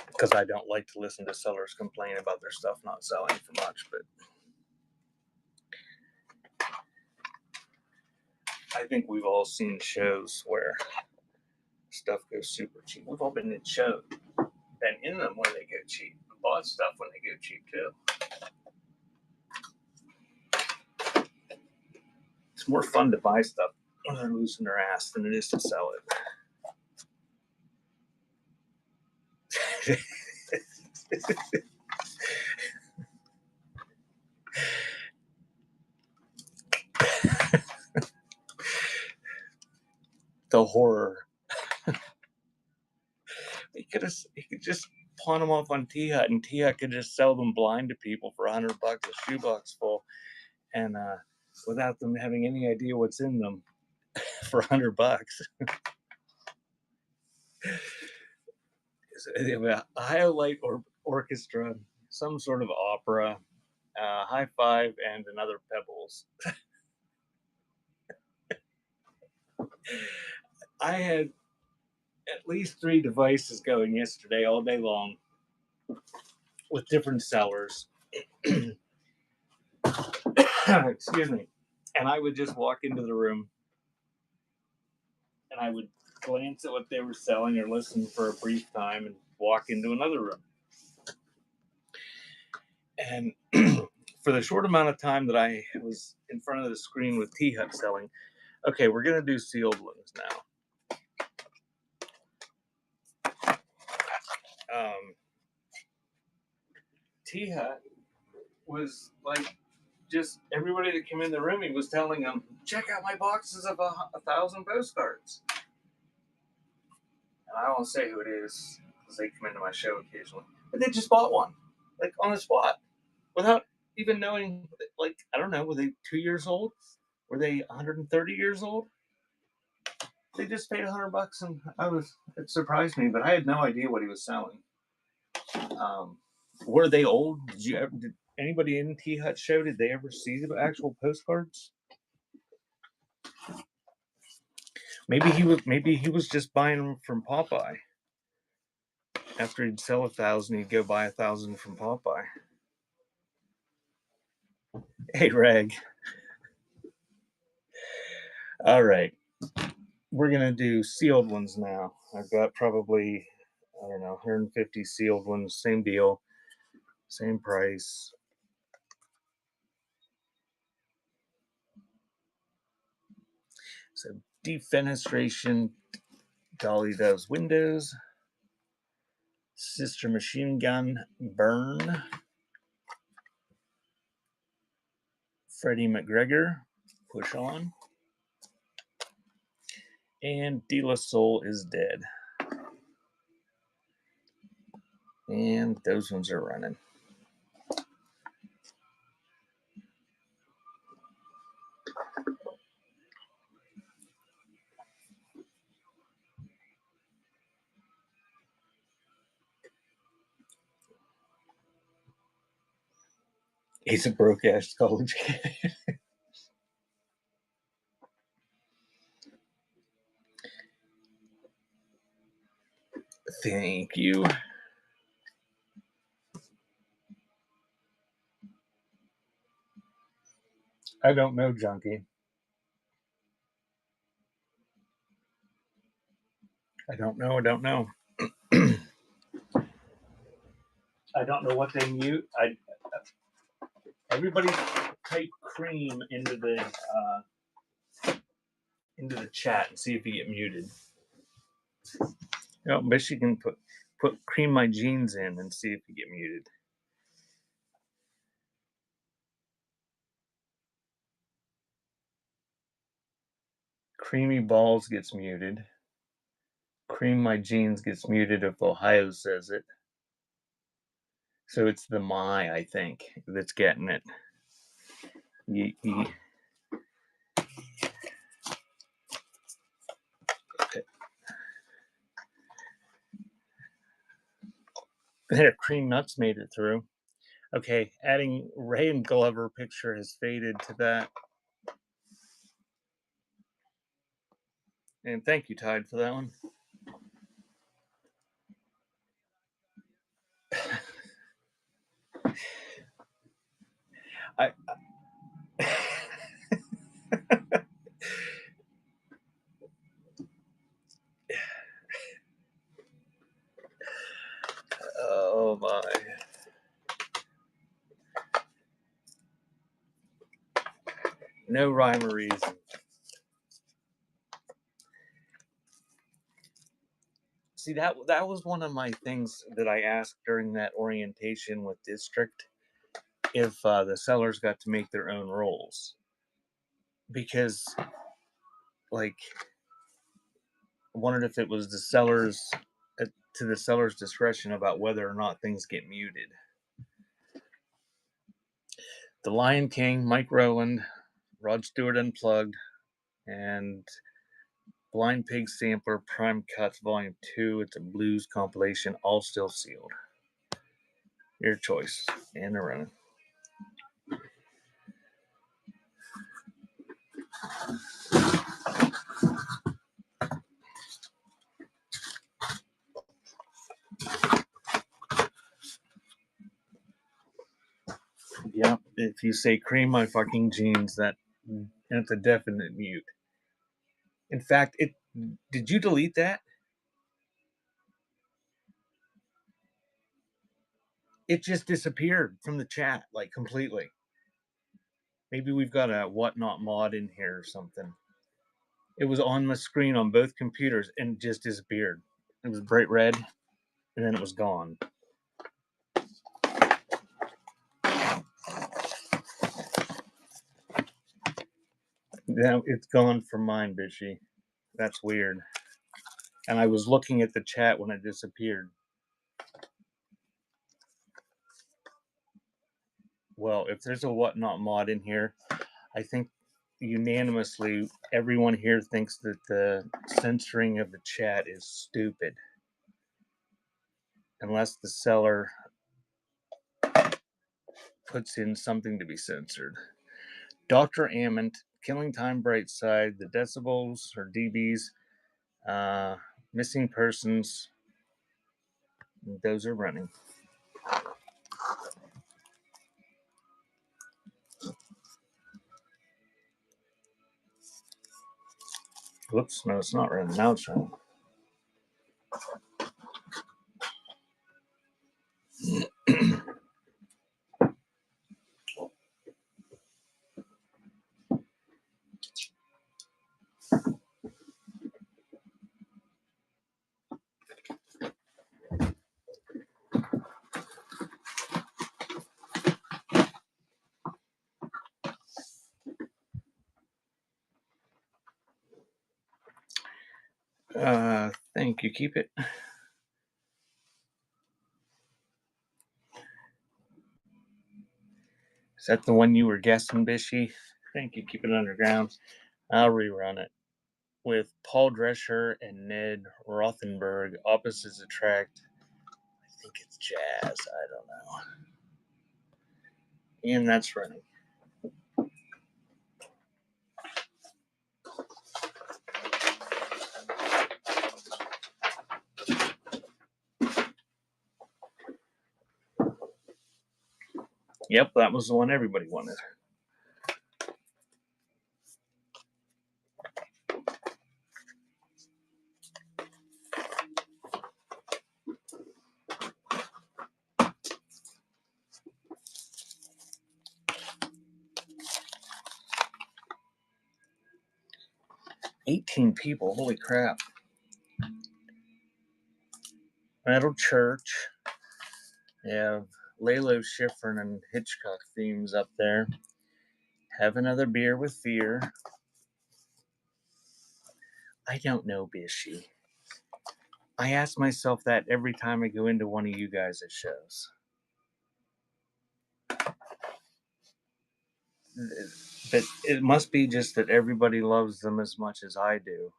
Because I don't like to listen to sellers complain about their stuff not selling for much, but I think we've all seen shows where stuff goes super cheap. We've all been in shows, been in them when they go cheap, bought stuff when they go cheap too. It's more fun to buy stuff when they're losing their ass than it is to sell it. The horror. He could just pawn them off on T-Hut, and T-Hut could just sell them blind to people for $100 a shoebox full, and without them having any idea what's in them for $100. A highlight or orchestra, some sort of opera, high five, and another Pebbles. I had at least 3 devices going yesterday all day long with different sellers. Excuse me. And I would just walk into the room and I would glance at what they were selling or listen for a brief time and walk into another room. And for the short amount of time that I was in front of the screen with T-Hut selling, okay, we're going to do sealed ones now. T-Hut was like just everybody that came in the room, he was telling them, check out my boxes of 1,000 postcards. And I won't say who it is because they come into my show occasionally. But they just bought one, like on the spot, without even knowing. Like, I don't know, were they 2 years old? Were they 130 years old? They just paid $100, and it surprised me, but I had no idea what he was selling. Were they old? Did anybody in T Hut show? Did they ever see the actual postcards? Maybe he was just buying them from Popeye. After he'd sell 1,000, he'd go buy 1,000 from Popeye. Hey, Reg. All right. We're going to do sealed ones now. I've got probably, I don't know, 150 sealed ones. Same deal. Same price. So, defenestration. Dolly does windows. Sister Machine Gun burn. Freddie McGregor push on. And De La Soul is dead. And those ones are running. He's a broke-ass college kid. Thank you. I don't know, Junkie. I don't know. I don't know what they mute. Everybody type cream into the chat and see if you get muted. Oh, bet you can put cream my jeans in and see if you get muted. Creamy balls gets muted. Cream my jeans gets muted if Ohio says it. So it's the my, I think, that's getting it. Okay. There, cream nuts made it through. Okay, adding Ray and Glover picture has faded to that. And thank you, Tide, for that one. Oh my. No rhyme or reason. See, that was one of my things that I asked during that orientation with District, if the sellers got to make their own rolls. Because, like, I wondered if it was the sellers, to the seller's discretion about whether or not things get muted. The Lion King, Mike Rowland, Rod Stewart Unplugged, and Blind Pig Sampler Prime Cuts Volume 2. It's a blues compilation, all still sealed. Your choice. And they're running. Yeah, if you say cream my fucking jeans, that's a definite mute. In fact, did you delete that? It just disappeared from the chat, like, completely. Maybe we've got a whatnot mod in here or something. It was on the screen on both computers and just disappeared. It was bright red, and then it was gone. Now it's gone from mine, Bishy. That's weird. And I was looking at the chat when it disappeared. Well, if there's a whatnot mod in here, I think unanimously everyone here thinks that the censoring of the chat is stupid. Unless the seller puts in something to be censored. Dr. Ament, Killing Time Brightside, the decibels or dBs, missing persons, those are running. Whoops, no, it's not running. Now it's running. Thank you. Keep it. Is that the one you were guessing, Bishy? Thank you. Keep it underground. I'll rerun it with Paul Drescher and Ned Rothenberg. Opposites attract. I think it's jazz. I don't know. And that's running. Yep, that was the one everybody wanted. $18 people, holy crap. Metal Church. They have Lalo Schifrin and Hitchcock themes up there. Have another beer with fear. I don't know, Bishy. I ask myself that every time I go into one of you guys' shows. But it must be just that everybody loves them as much as I do.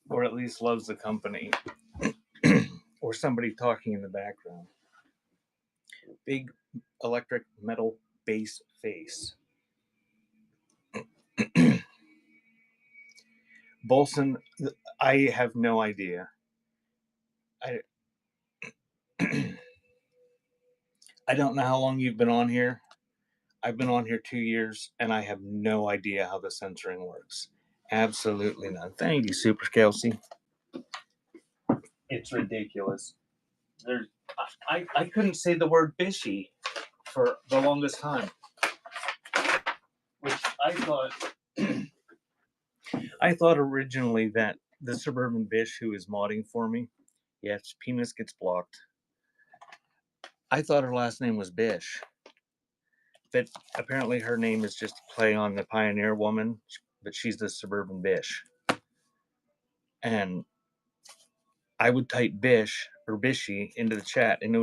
Or at least loves the company. Or somebody talking in the background. Big electric metal bass face. Bolson, I have no idea. I don't know how long you've been on here. I've been on here 2 years, and I have no idea how the censoring works. Absolutely none. Thank you, Super Kelsey. It's ridiculous. I couldn't say the word bishy for the longest time, which I thought originally that the Suburban Bish who is modding for me, yes, penis gets blocked. I thought her last name was Bish, but apparently her name is just a play on the Pioneer Woman, but she's the Suburban Bish. And I would type Bish or Bishy into the chat, and it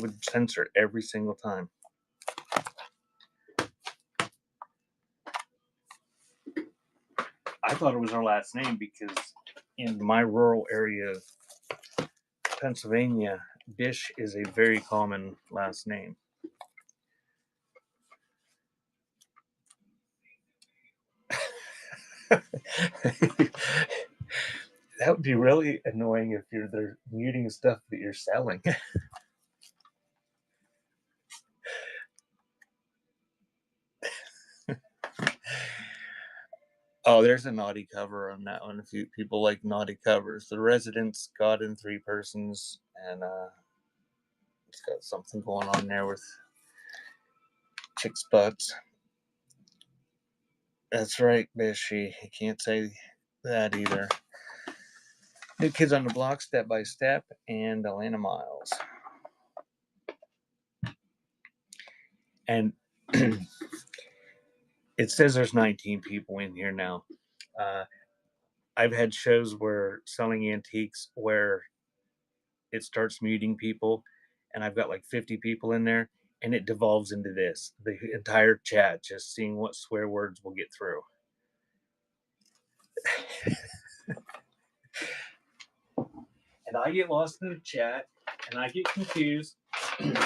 would censor it every single time. I thought it was her last name because in my rural area of Pennsylvania, Bish is a very common last name. That would be really annoying if they're muting stuff that you're selling. Oh, there's a naughty cover on that one. If people like naughty covers, The Residents, God in Three Persons, and it's got something going on there with chicks' butts. That's right, Bishy. You can't say that either. New Kids on the Block, Step by Step, and Atlanta Miles. And It says there's 19 people in here now. I've had shows where selling antiques where it starts muting people, and I've got like 50 people in there, and it devolves into this the entire chat just seeing what swear words will get through. And I get lost in the chat, and I get confused, and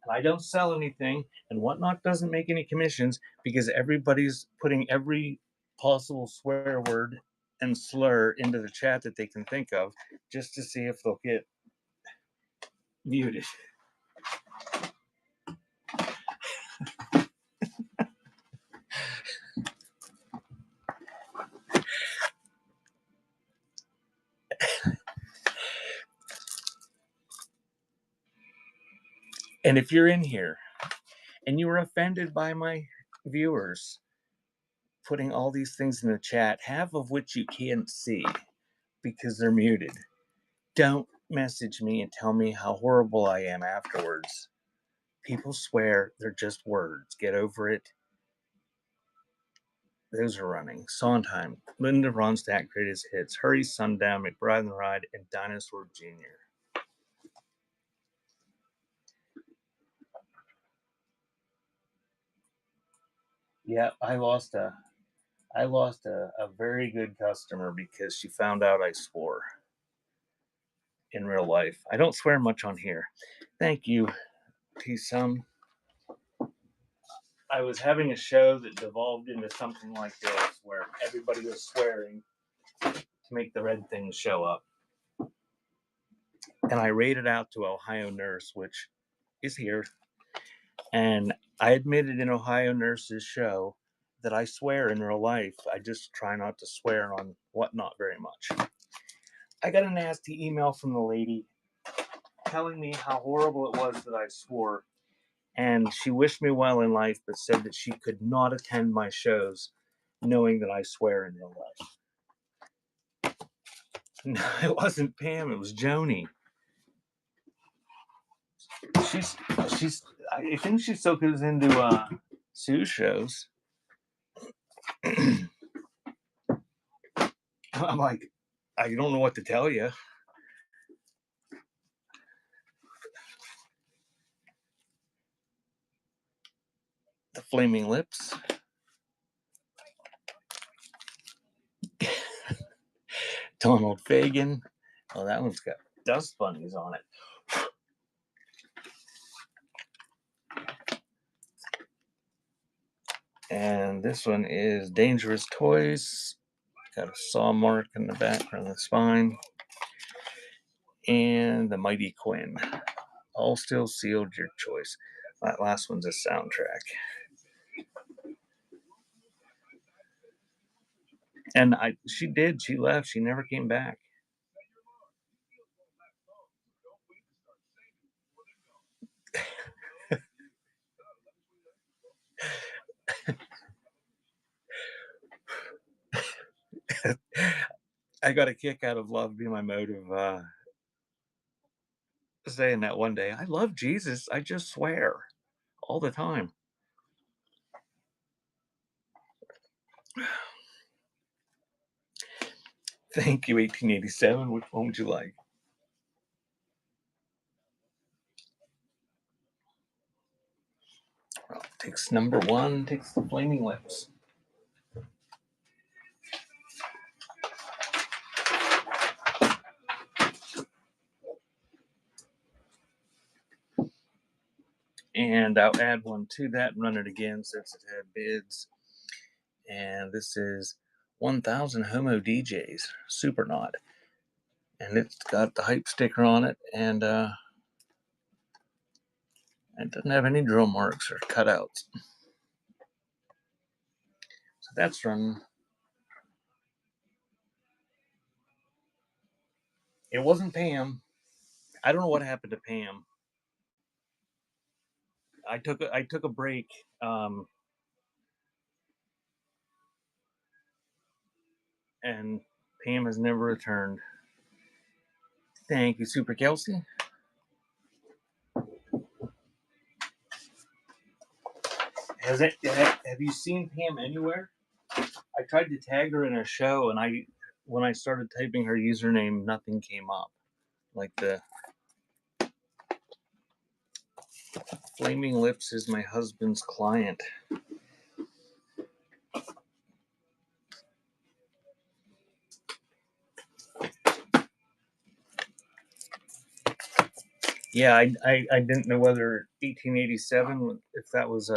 I don't sell anything, and Whatnot doesn't make any commissions because everybody's putting every possible swear word and slur into the chat that they can think of just to see if they'll get muted. And if you're in here and you were offended by my viewers putting all these things in the chat, half of which you can't see because they're muted, don't message me and tell me how horrible I am afterwards. People swear, they're just words. Get over it. Those are running. Sondheim, Linda Ronstadt Greatest Hits, Hurry Sundown, McBride and the Ride, and Dinosaur Jr. Yeah, I lost a very good customer because she found out I swore in real life. I don't swear much on here. Thank you, T-Sum. I was having a show that devolved into something like this where everybody was swearing to make the red things show up. And I rated out to Ohio Nurse, which is here. And I admitted in Ohio Nurse's show that I swear in real life. I just try not to swear on Whatnot very much. I got a nasty email from the lady telling me how horrible it was that I swore. And she wished me well in life, but said that she could not attend my shows knowing that I swear in real life. No, it wasn't Pam, it was Joni. I think she still goes into Sue's shows. I'm like, I don't know what to tell you. The Flaming Lips. Donald Fagen. Oh, that one's got dust bunnies on it. And this one is Dangerous Toys. Got a saw mark in the back on the spine. And the Mighty Quinn. All still sealed, your choice. That last one's a soundtrack. And she left. She never came back. I got a kick out of love being my motive. Saying that one day, I love Jesus. I just swear all the time. Thank you, 1887. Which one would you like? Well, takes number one, takes the Flaming Lips. And I'll add one to that and run it again since it had bids. And this is 1000 Homo DJs, Supernaut. And it's got the hype sticker on it, and it doesn't have any drill marks or cutouts. So that's running. It wasn't Pam. I don't know what happened to Pam. I took a break. And Pam has never returned. Thank you, Super Kelsey. Have you seen Pam anywhere? I tried to tag her in a show, and when I started typing her username, nothing came up. Like the Flaming Lips is my husband's client. Yeah, I didn't know whether 1887 if that was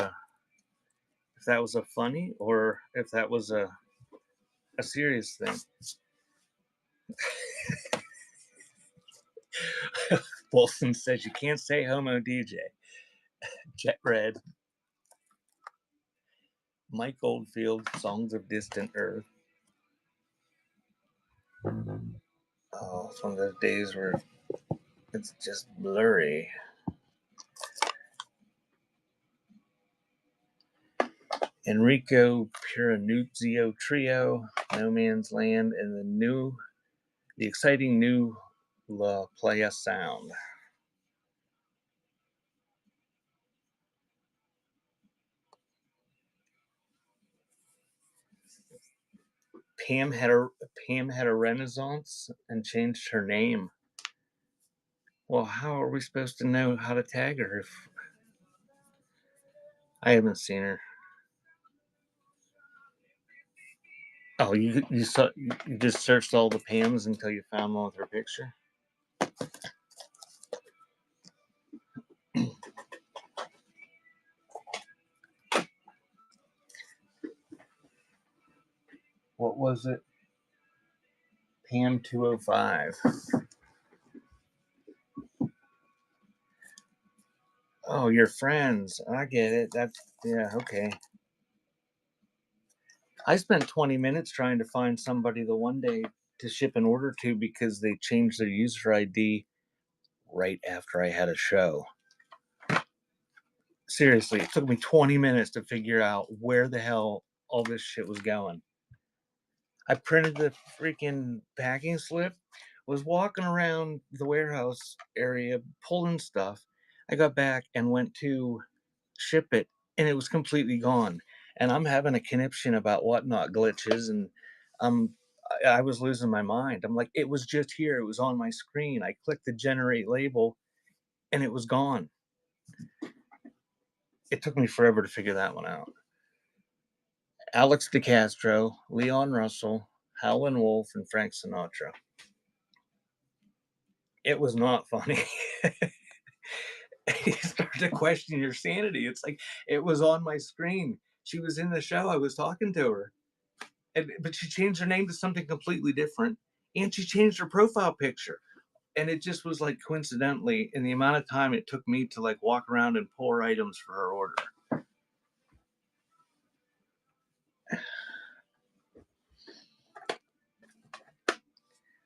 a funny or if that was a serious thing. Wilson says you can't say homo DJ. Jet Red. Mike Oldfield, Songs of Distant Earth. Oh, it's one of those days where it's just blurry. Enrico Piranuzio Trio, No Man's Land, and the exciting new La Playa Sound. Pam had a renaissance and changed her name. Well, how are we supposed to know how to tag her if I haven't seen her? Oh, you just searched all the Pams until you found one with her picture? What was it? Pam 205. Oh, your friends. I get it. Yeah, okay. I spent 20 minutes trying to find somebody the one day to ship an order to because they changed their user ID right after I had a show. Seriously, it took me 20 minutes to figure out where the hell all this shit was going. I printed the freaking packing slip, was walking around the warehouse area pulling stuff. I got back and went to ship it, and it was completely gone. And I'm having a conniption about whatnot glitches, and I was losing my mind. I'm like, it was just here. It was on my screen. I clicked the generate label, and it was gone. It took me forever to figure that one out. Alex DeCastro, Leon Russell, Howlin' Wolf, and Frank Sinatra. It was not funny. You start to question your sanity. It's like it was on my screen. She was in the show. I was talking to her. But she changed her name to something completely different. And she changed her profile picture. And it just was like coincidentally in the amount of time it took me to like walk around and pull her items for her order.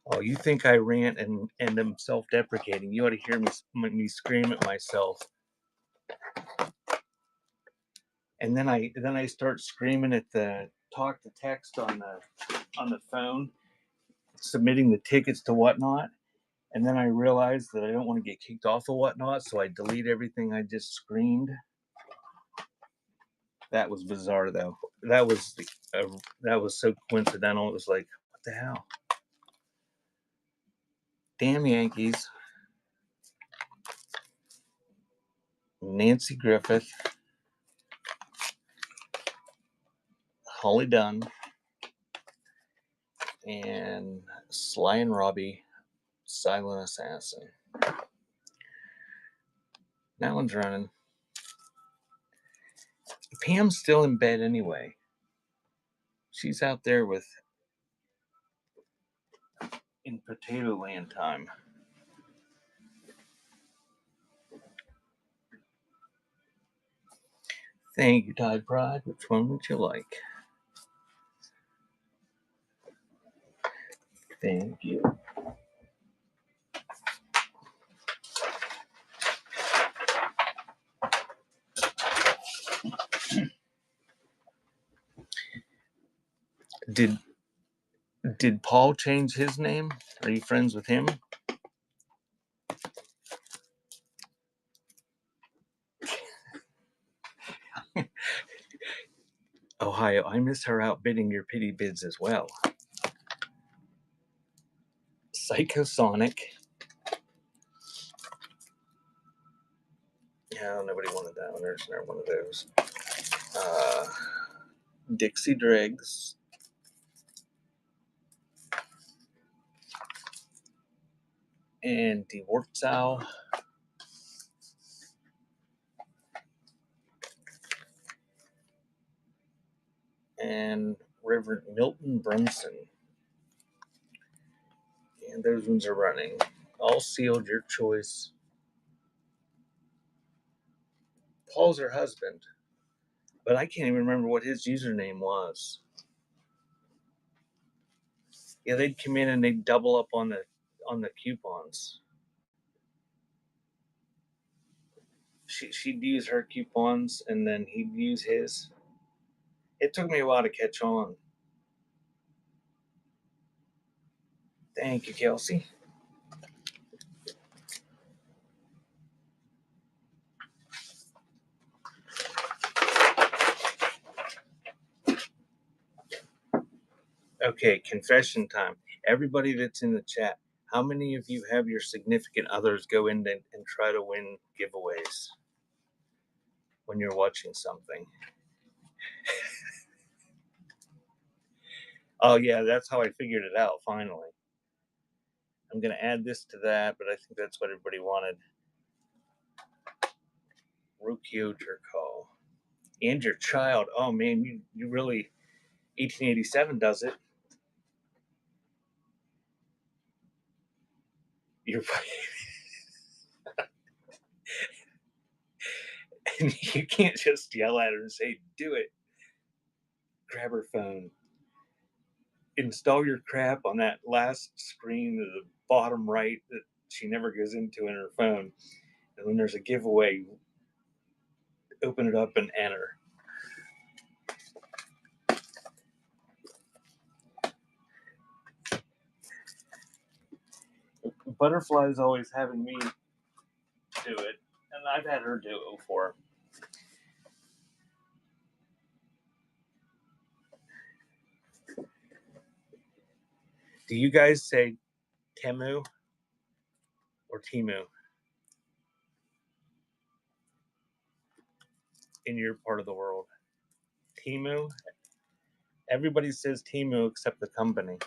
Oh, you think I rant and am self-deprecating? You ought to hear me scream at myself. And then I start screaming at the talk to text on the phone, submitting the tickets to Whatnot. And then I realized that I don't want to get kicked off of Whatnot, so I delete everything I just screamed. That was bizarre, though. That was so coincidental. It was like, what the hell? Damn Yankees. Nancy Griffith. Holly Dunn. And Sly and Robbie, Silent Assassin. That one's running. Pam's still in bed anyway. She's out there in Potato Land time. Thank you, Tide Pride. Which one would you like? Thank you. Did Paul change his name? Are you friends with him? Ohio, I miss her outbidding your pity bids as well. Psychosonic. Yeah, nobody wanted that one. There's never one of those. Dixie Dregs. And Die Wurzel. And Reverend Milton Brunson. And those ones are running. All sealed, your choice. Paul's her husband. But I can't even remember what his username was. Yeah, they'd come in and they'd double up on the coupons. She'd use her coupons and then he'd use his. It took me a while to catch on. Thank you, Kelsey. Okay, confession time. Everybody that's in the chat, how many of you have your significant others go in and try to win giveaways when you're watching something? Oh, yeah, that's how I figured it out, finally. I'm going to add this to that, but I think that's what everybody wanted. Rukio Jerkal. And your child. Oh, man, you really... 1887 does it. You're... and you can't just yell at her and say, do it. Grab her phone. Install your crap on that last screen to the bottom right that she never goes into in her phone. And when there's a giveaway, open it up and enter. Butterfly is always having me do it, and I've had her do it before. Do you guys say Temu or Timu in your part of the world? Timu? Everybody says Timu except the company.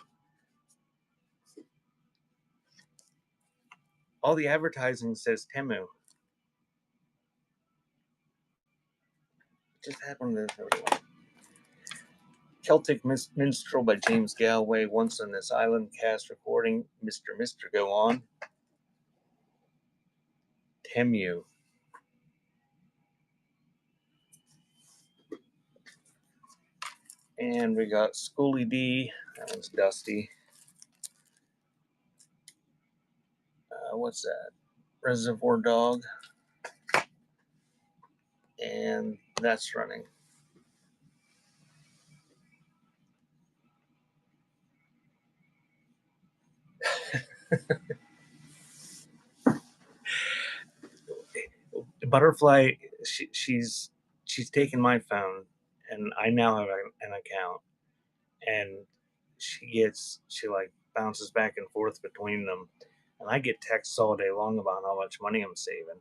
All the advertising says Temu. Just had one of those. Celtic Minstrel by James Galway. Once on This Island cast recording. Mr. Go on. Temu. And we got Schooly D. That one's Dusty. What's that? Reservoir Dog. And that's running. Butterfly, she's taken my phone, and I now have an account, and she like bounces back and forth between them, and I get texts all day long about how much money I'm saving.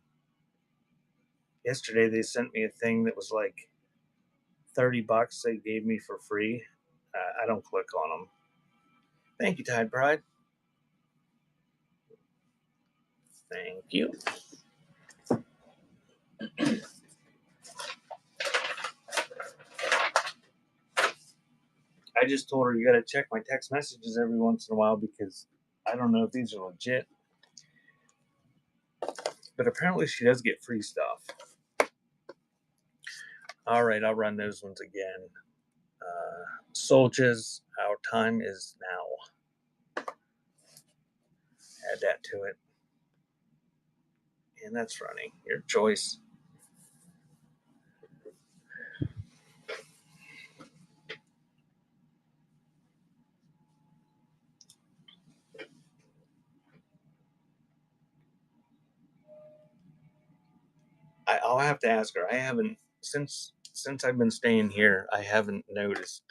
Yesterday they sent me a thing that was like $30 they gave me for free. I don't click on them. Thank you, Tide Pride. Thank you. I just told her you got to check my text messages every once in a while because I don't know if these are legit. But apparently she does get free stuff. All right, I'll run those ones again. Soldiers, our time is now. Add that to it. And that's running. Your choice. I'll have to ask her. I haven't, since since I've been staying here, I haven't noticed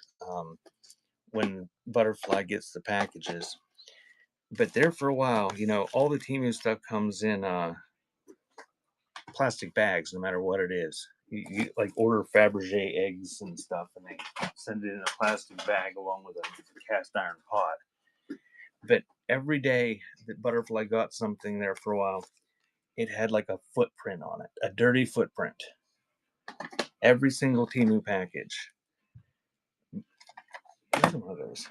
when Butterfly gets the packages. But there for a while, all the Temu stuff comes in plastic bags, no matter what it is. You like order Fabergé eggs and stuff, and they send it in a plastic bag along with a cast iron pot. But every day that Butterfly got something there for a while, it had like a footprint on it, a dirty footprint. Every single Temu package. Here's one of those.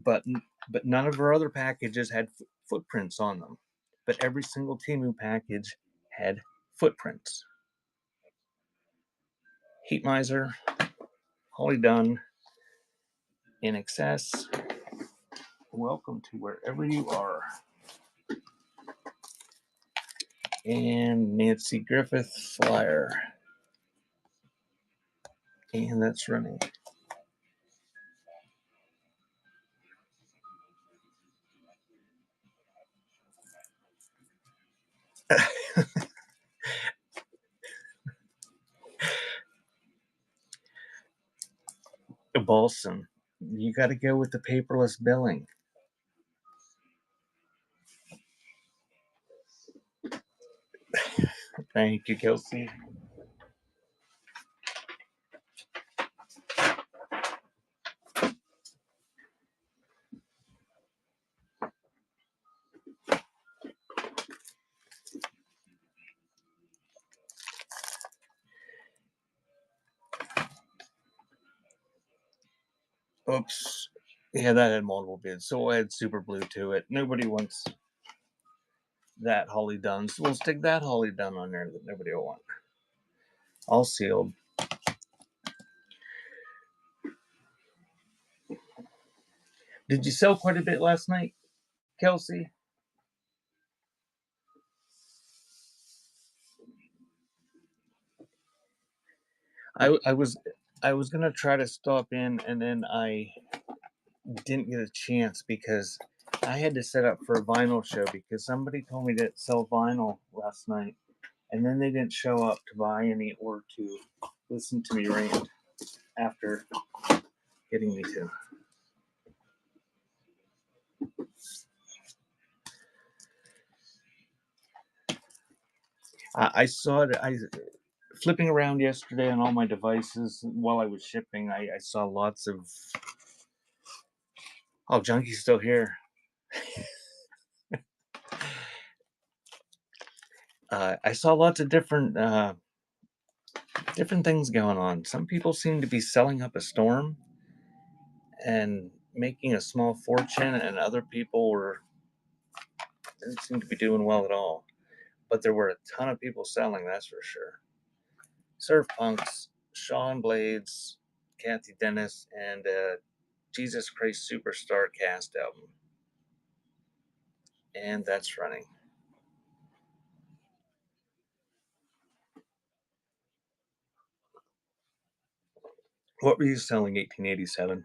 But none of her other packages had footprints on them. But every single Temu package had footprints. Heat Miser, Holly Dunn, In Excess. Welcome to wherever you are. And Nancy Griffith Flyer. And that's running. Balsam. You got to go with the paperless billing. Thank you, Kelsey. Oops. Yeah, that had multiple bids, so we'll add Super Blue to it. Nobody wants that Holly Dunn, so we'll stick that Holly Dunn on there that nobody will want. All sealed. Did you sell quite a bit last night, Kelsey? I was gonna try to stop in, and then I didn't get a chance because I had to set up for a vinyl show because somebody told me to sell vinyl last night, and then they didn't show up to buy any or to listen to me rant after getting me to. I saw it. I flipping around yesterday on all my devices while I was shipping. I saw lots of. Oh, Junkie's still here. I saw lots of different things going on. Some people seem to be selling up a storm and making a small fortune, and other people didn't seem to be doing well at all. But there were a ton of people selling, that's for sure. Surf Punks, Sean Blades, Kathy Dennis, and Jesus Christ Superstar cast album. And that's running. What were you selling 1887?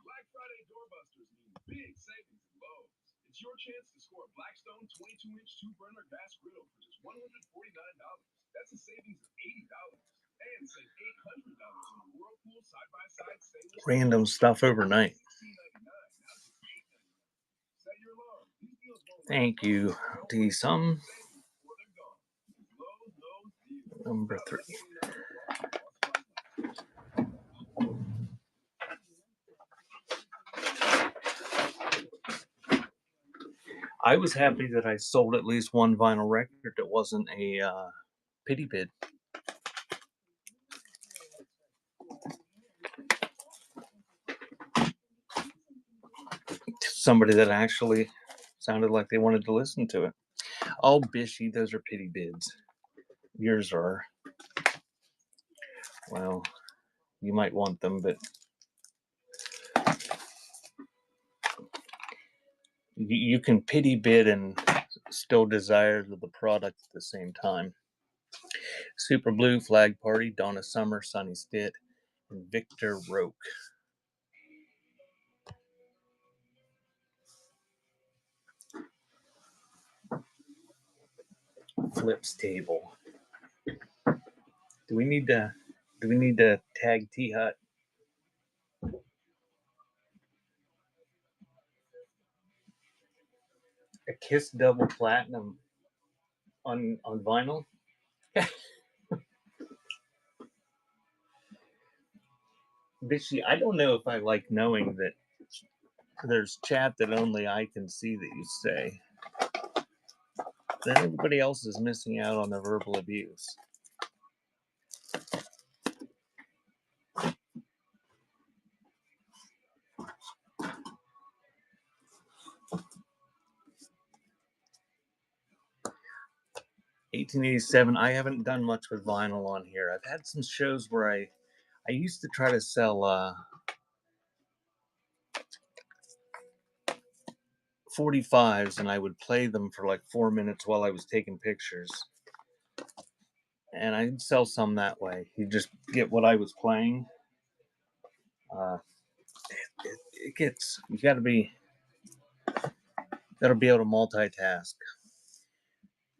Black Friday doorbusters mean big savings at Lowe's. It's your chance to score a Blackstone 22-inch two-burner gas griddle for just $149. That's a savings of $80. And save $800 on the Whirlpool side-by-side stainless.
Random stuff overnight. Thank you, D. Some. Number 3. I was happy that I sold at least one vinyl record that wasn't a pity bid. Somebody that actually sounded like they wanted to listen to it. Oh, Bishy, those are pity bids. Yours are. Well, you might want them, but you can pity bid and still desire the product at the same time. Super Blue, Flag Party, Donna Summer, Sonny Stitt, and Victor Roque. Flips Table. Do we need to tag T Hut? A Kiss double platinum on vinyl? Bishy, I don't know if I like knowing that there's chat that only I can see that you say. Then everybody else is missing out on the verbal abuse. $18.87. I haven't done much with vinyl on here. I've had some shows where I used to try to sell 45s, and I would play them for like 4 minutes while I was taking pictures. And I'd sell some that way. You just get what I was playing. It gets, you gotta be able to multitask.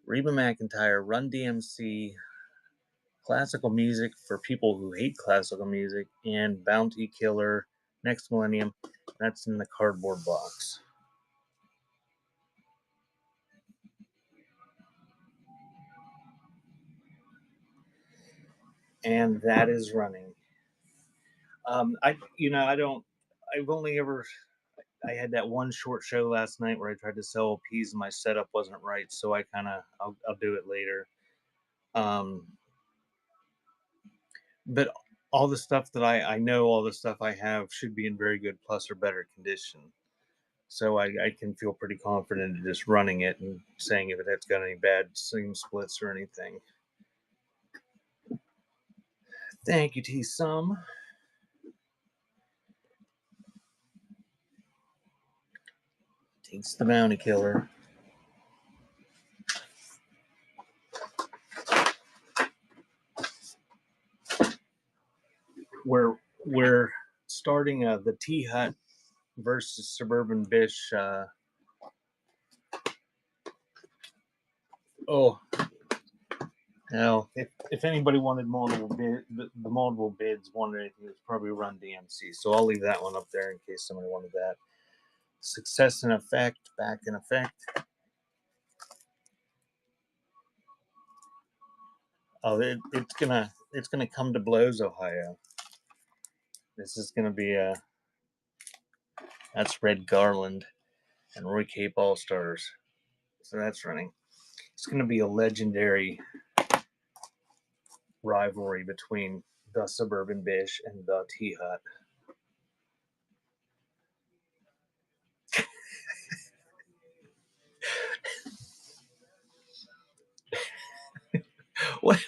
Reba McEntire, Run DMC, classical music for people who hate classical music, and Bounty Killer, Next Millennium. That's in the cardboard box. And that is running. I had that one short show last night where I tried to sell LPs and my setup wasn't right, so I'll do it later. But all the stuff that I know, all the stuff I have should be in very good plus or better condition. So I can feel pretty confident in just running it and saying if it's got any bad seam splits or anything. Thank you, T-Sum. Takes the Bounty Killer. We're starting the T-Hut versus Suburban Bish. Now, if anybody wanted the multiple bids wanted anything, it was probably Run DMC. So I'll leave that one up there in case somebody wanted that. Success in Effect, back in effect. Oh, it's gonna come to blows, Ohio. This is gonna be that's Red Garland and Roy Cape All Stars. So that's running. It's gonna be a legendary rivalry between the Suburban Bish and the T-Hut. What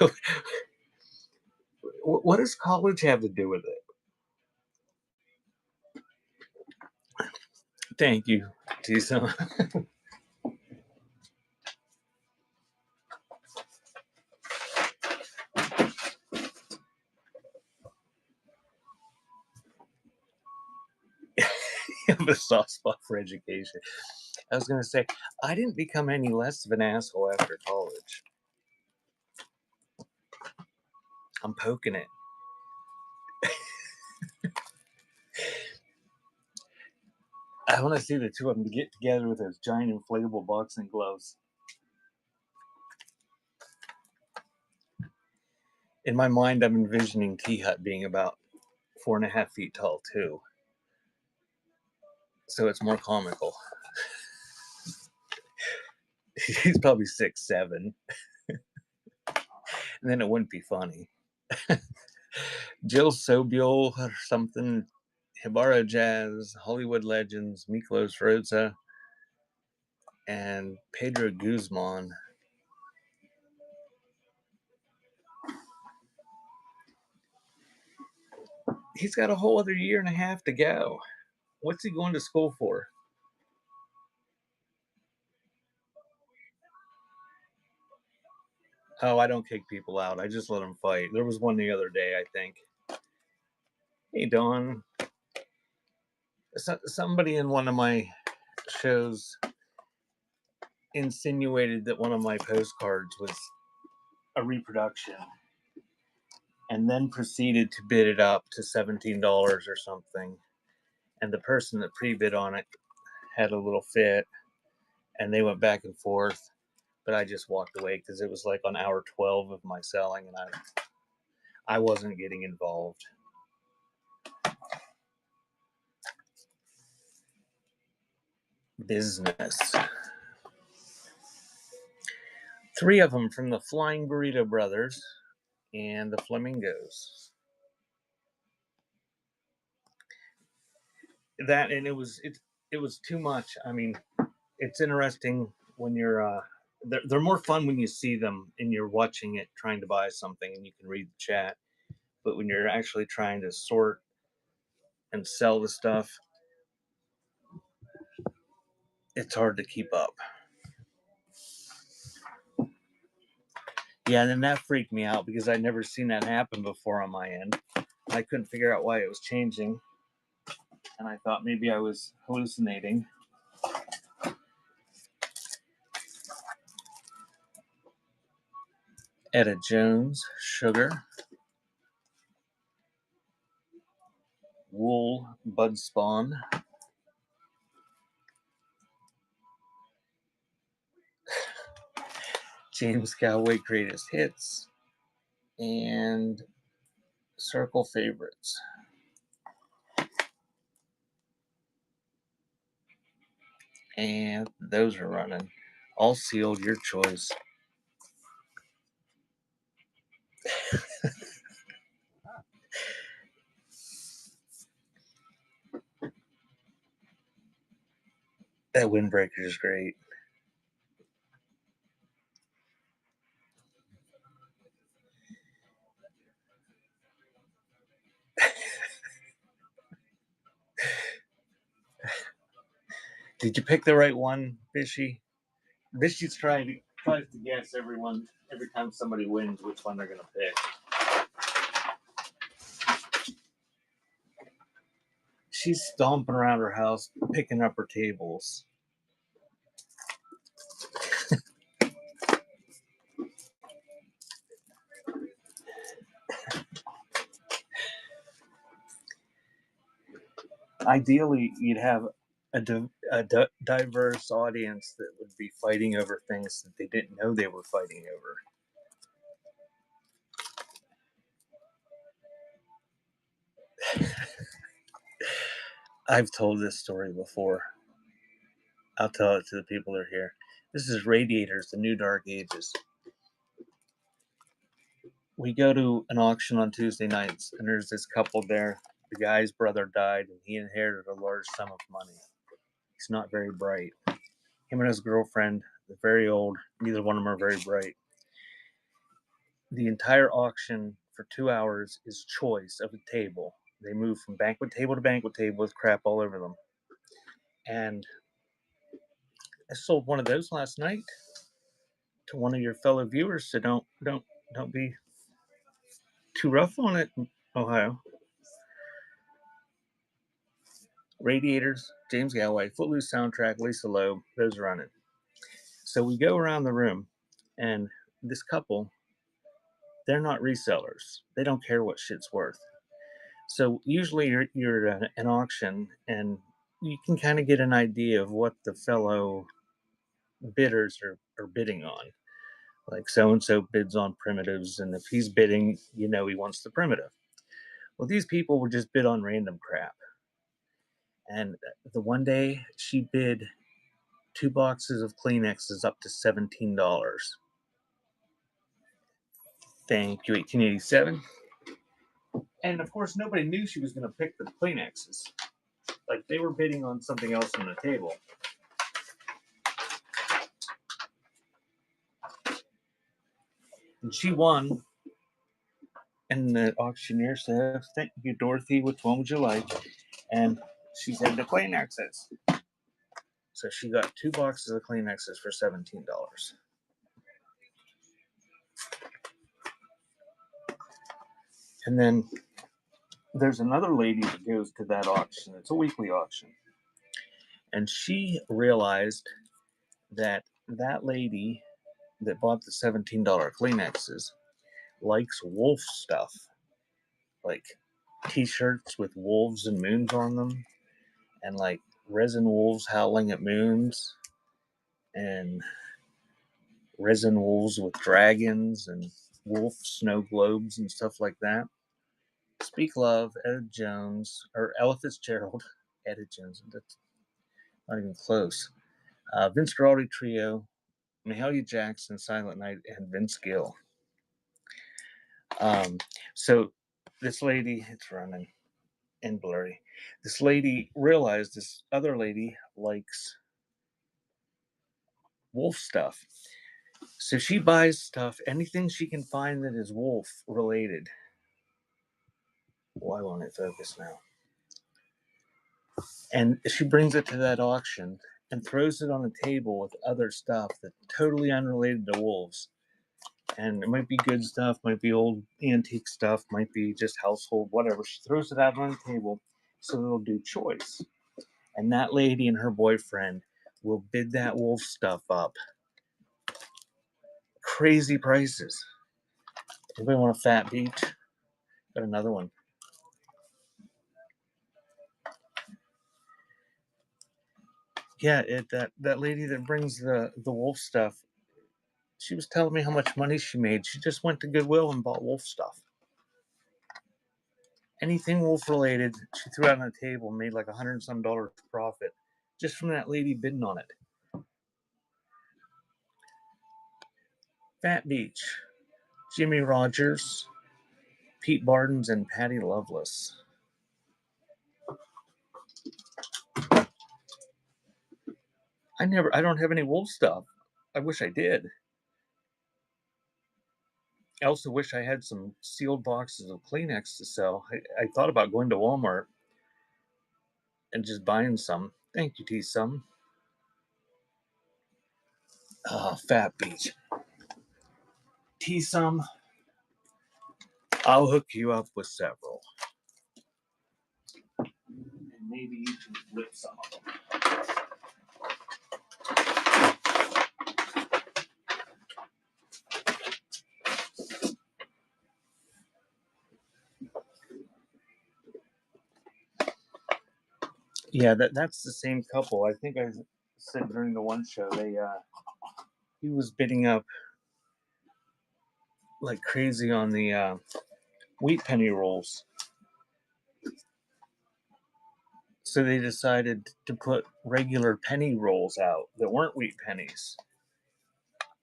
does college have to do with it? Thank you, T-Son. You have a soft spot for education. I was going to say, I didn't become any less of an asshole after college. I'm poking it. I want to see the two of them get together with those giant inflatable boxing gloves. In my mind, I'm envisioning T-Hut being about 4.5 feet tall, too. So it's more comical. He's probably 6'7". And then it wouldn't be funny. Jill Sobule or something, Hibara Jazz, Hollywood Legends, Miklos Rosa, and Pedro Guzman. He's got a whole other 1.5 years to go. What's he going to school for? Oh, I don't kick people out. I just let them fight. There was one the other day, I think. Hey, Dawn. Somebody in one of my shows insinuated that one of my postcards was a reproduction. and then proceeded to bid it up to $17 or something. And the person that pre-bid on it had a little fit, and they went back and forth. But I just walked away because it was like on hour 12 of my selling, and I wasn't getting involved. Business. 3 of them from the Flying Burrito Brothers and the Flamingos. That, and it was too much. I mean, it's interesting when you're they're more fun when you see them and you're watching it trying to buy something and you can read the chat. But when you're actually trying to sort and sell the stuff, it's hard to keep up. Yeah, and then that freaked me out because I'd never seen that happen before on my end. I couldn't figure out why it was changing. And I thought maybe I was hallucinating. Etta Jones, Sugar. Wool, Bud Spawn. James Galway, Greatest Hits. And Circle Favorites. And those are running. All sealed, your choice. That windbreaker is great. Did you pick the right one, Fishy? Fishy's tries to guess every time somebody wins which one they're gonna pick. She's stomping around her house, picking up her tables. Ideally, you'd have a diverse audience that would be fighting over things that they didn't know they were fighting over. I've told this story before. I'll tell it to the people that are here. This is Radiators, the New Dark Ages. We go to an auction on Tuesday nights, and there's this couple there. The guy's brother died, and he inherited a large sum of money. He's not very bright. Him and his girlfriend, they're very old. Neither one of them are very bright. The entire auction for 2 hours is choice of a table. They move from banquet table to banquet table with crap all over them. And I sold one of those last night to one of your fellow viewers, so don't be too rough on it, Ohio. Radiators, James Galway, Footloose soundtrack, Lisa Loeb, those running. So we go around the room, and this couple, they're not resellers. They don't care what shit's worth. So usually you're at an auction, and you can kind of get an idea of what the fellow bidders are bidding on. Like so-and-so bids on primitives, and if he's bidding, he wants the primitive. Well, these people would just bid on random crap. And the one day she bid 2 boxes of Kleenexes up to $17. Thank you, 1887. And of course, nobody knew she was going to pick the Kleenexes. Like, they were bidding on something else on the table. And she won. And the auctioneer said, "Thank you, Dorothy. Which one would you like?" And she said the Kleenexes. So she got 2 boxes of Kleenexes for $17. And then there's another lady that goes to that auction. It's a weekly auction. And she realized that lady that bought the $17 Kleenexes likes wolf stuff. like t-shirts with wolves and moons on them, and like resin wolves howling at moons, and resin wolves with dragons and wolf snow globes and stuff like that. Speak Love, Ed Jones, or Ella Fitzgerald, Ed Jones, that's not even close. Vince Guaraldi Trio, Mahalia Jackson, Silent Night, and Vince Gill. So this lady, it's running and blurry. This lady realized this other lady likes wolf stuff. So she buys stuff, anything she can find that is wolf related. Why won't it focus now? And she brings it to that auction and throws it on a table with other stuff that's totally unrelated to wolves. And it might be good stuff, might be old antique stuff, might be just household, whatever. She throws it out on the table so they'll do choice. And that lady and her boyfriend will bid that wolf stuff up. Crazy prices. Anybody want a fat beach? Got another one. Yeah, that lady that brings the wolf stuff, she was telling me how much money she made. She just went to Goodwill and bought wolf stuff. Anything wolf related, she threw out on the table and made like $100 and some profit just from that lady bidding on it. Fat Beach, Jimmy Rogers, Pete Bardens, and Patty Loveless. I don't have any wolf stuff. I wish I did. I also wish I had some sealed boxes of Kleenex to sell. I thought about going to Walmart and just buying some. Thank you, T-Sum. Fat Beach. T-Sum, I'll hook you up with several. And maybe you can flip some of them. Yeah, that's the same couple. I think I said during the one show he was bidding up like crazy on the wheat penny rolls. So they decided to put regular penny rolls out that weren't wheat pennies.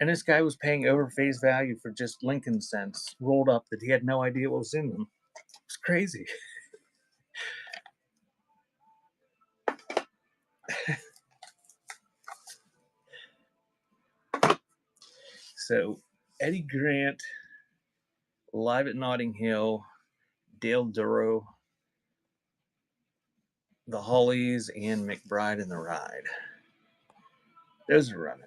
And this guy was paying over face value for just Lincoln cents rolled up that he had no idea what was in them. It's crazy. So Eddie Grant, live at Notting Hill, Dale Duro, the Hollies, and McBride and the Ride. Those are running.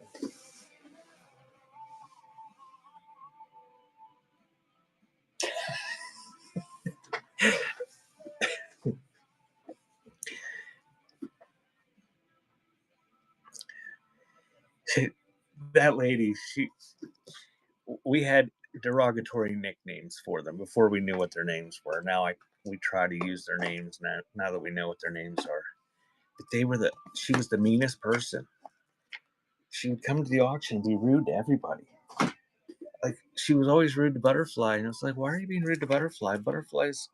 That lady, we had derogatory nicknames for them before we knew what their names were. Now we try to use their names now that we know what their names are. But she was the meanest person. She would come to the auction and be rude to everybody. Like, she was always rude to Butterfly, and it's like, why are you being rude to Butterfly? Butterfly's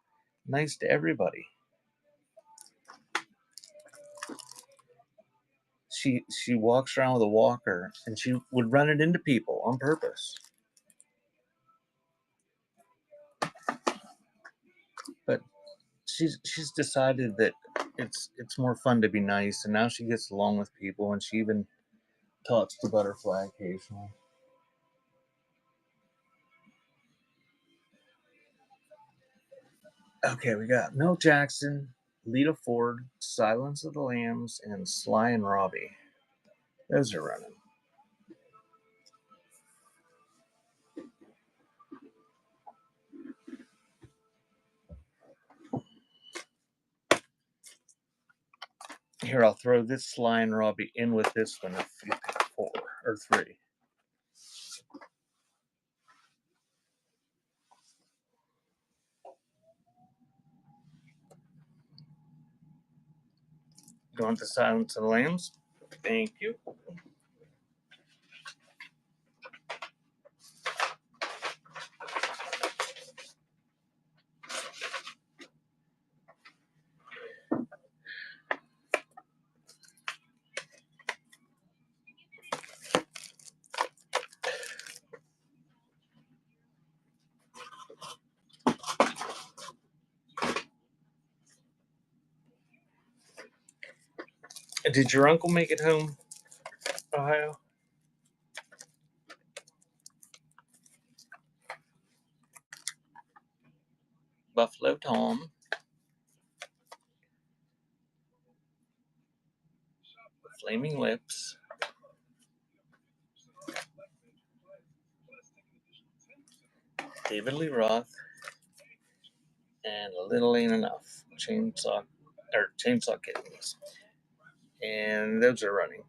nice to everybody. She walks around with a walker, and she would run it into people on purpose. But she's decided that it's more fun to be nice, and now she gets along with people, and she even talks to Butterfly occasionally. Okay, we got Mel Jackson, Lita Ford, Silence of the Lambs, and Sly and Robbie. Those are running. Here, I'll throw this Sly and Robbie in with this one if you pick 4 or 3. Do you want the Silence of the Lambs? Thank you. Did your uncle make it home, Ohio? Buffalo Tom. Flaming Lips. David Lee Roth. And A Little Ain't Enough. Chainsaw Kittens. And those are running.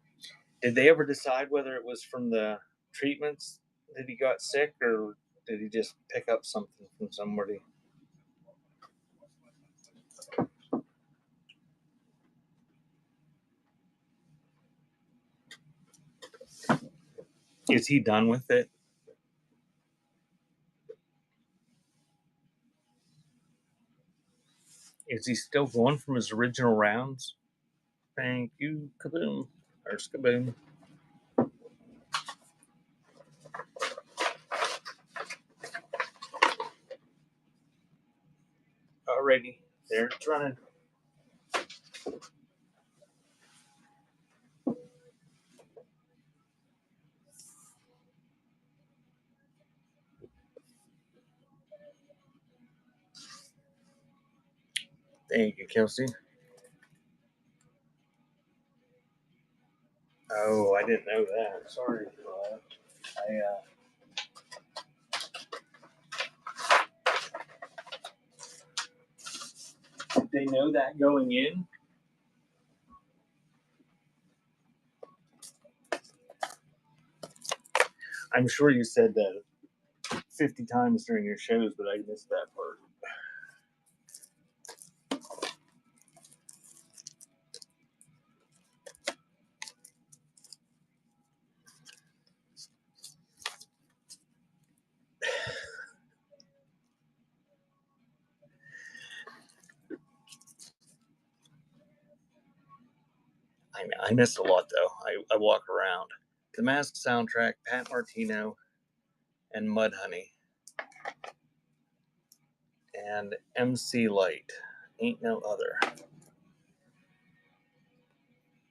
Did they ever decide whether it was from the treatments that he got sick, or did he just pick up something from somebody? Is he done with it? Is he still going from his original rounds? Thank you, Kaboom. Or Skaboom. Alrighty, there it's running. Thank you, Kelsey. Oh, I didn't know that. Sorry for that. Did they know that going in? I'm sure you said that 50 times during your shows, but I missed that part. I missed a lot, though. I walk around. The Mask soundtrack, Pat Martino, and Mudhoney. And MC Light. Ain't No Other.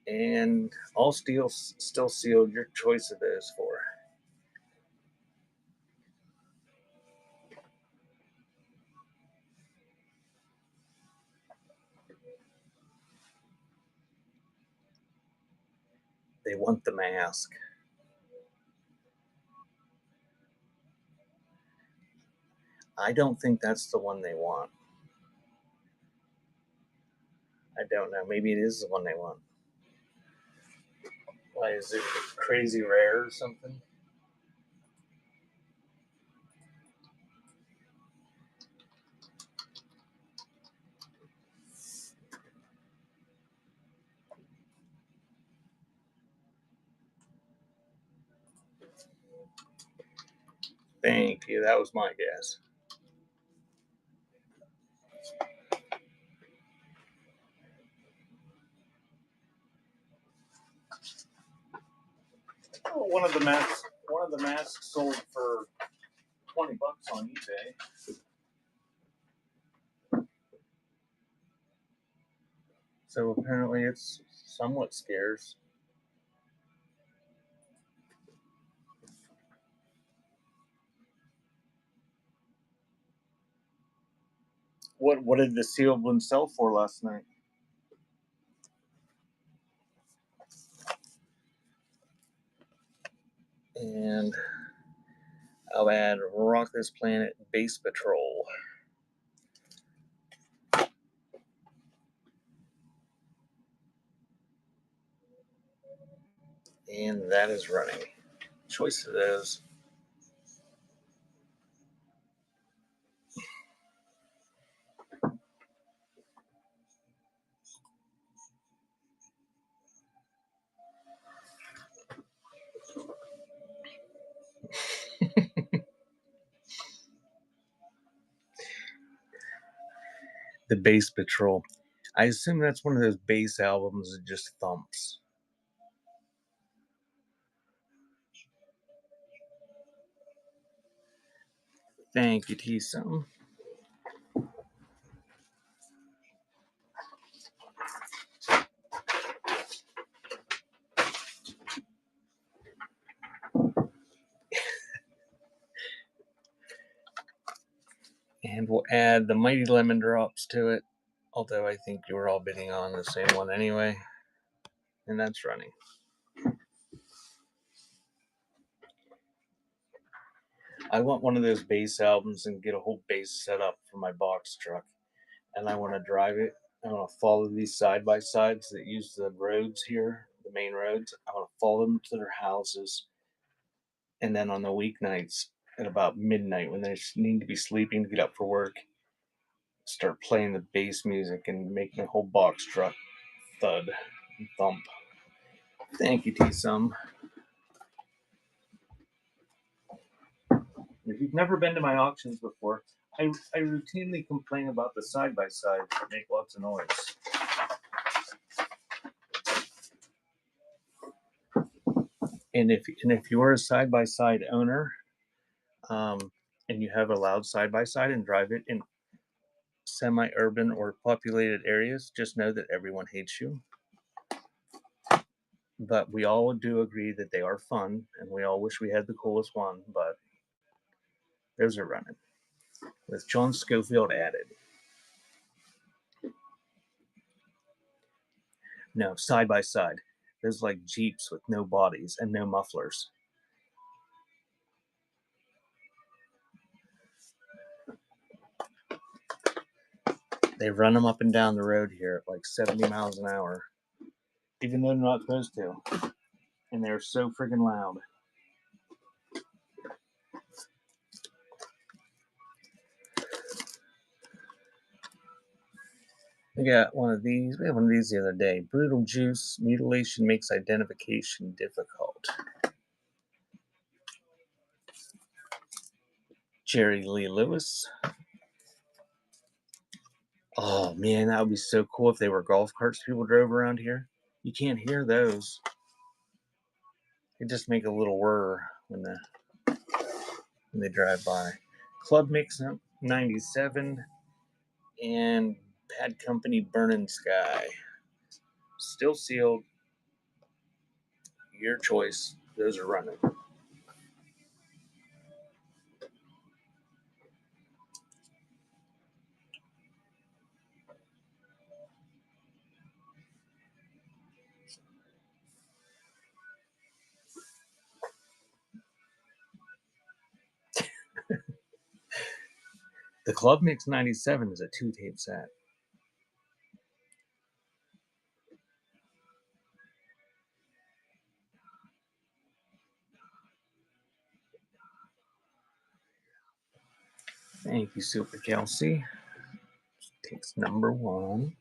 And All Steel Still Sealed. Your choice of those four. They want the mask. I don't think that's the one they want. I don't know. Maybe it is the one they want. Why is it crazy rare or something? Thank you. That was my guess. Oh, one of the masks sold for $20 on eBay. So apparently it's somewhat scarce. What did the sealed one sell for last night? And I'll add Rock This Planet Base Patrol. And that is running. Choice of those. The Bass Patrol. I assume that's one of those bass albums that just thumps. Thank you, T-Some. And we'll add the Mighty Lemon Drops to it, although I think you were all bidding on the same one anyway. And that's running. I want one of those bass albums and get a whole bass set up for my box truck. And I want to drive it. I want to follow these side-by-sides that use the roads here, the main roads. I want to follow them to their houses. And then on the weeknights at about midnight when they need to be sleeping to get up for work, start playing the bass music and making the whole box truck thud and thump. Thank you, T-Some. If you've never been to my auctions before, I routinely complain about the side-by-sides that make lots of noise. And if you're a side-by-side owner, and you have a loud side-by-side and drive it in semi-urban or populated areas, just know that everyone hates you. But we all do agree that they are fun, and we all wish we had the coolest one, but those are running. With John Scofield added. No, side-by-side. There's like Jeeps with no bodies and no mufflers. They run them up and down the road here at like 70 miles an hour, even though they're not supposed to. And they're so friggin' loud. We got one of these. We had one of these the other day. Brutal Juice. Mutilation makes identification difficult. Jerry Lee Lewis. Oh man, that would be so cool if they were golf carts people drove around here. You can't hear those. They just make a little whir when they drive by. Club Mix 97 and Bad Company Burning Sky. Still sealed. Your choice. Those are running. The Club Mix 97 is a 2-tape set. Thank you, Super Kelsey. Takes number 1.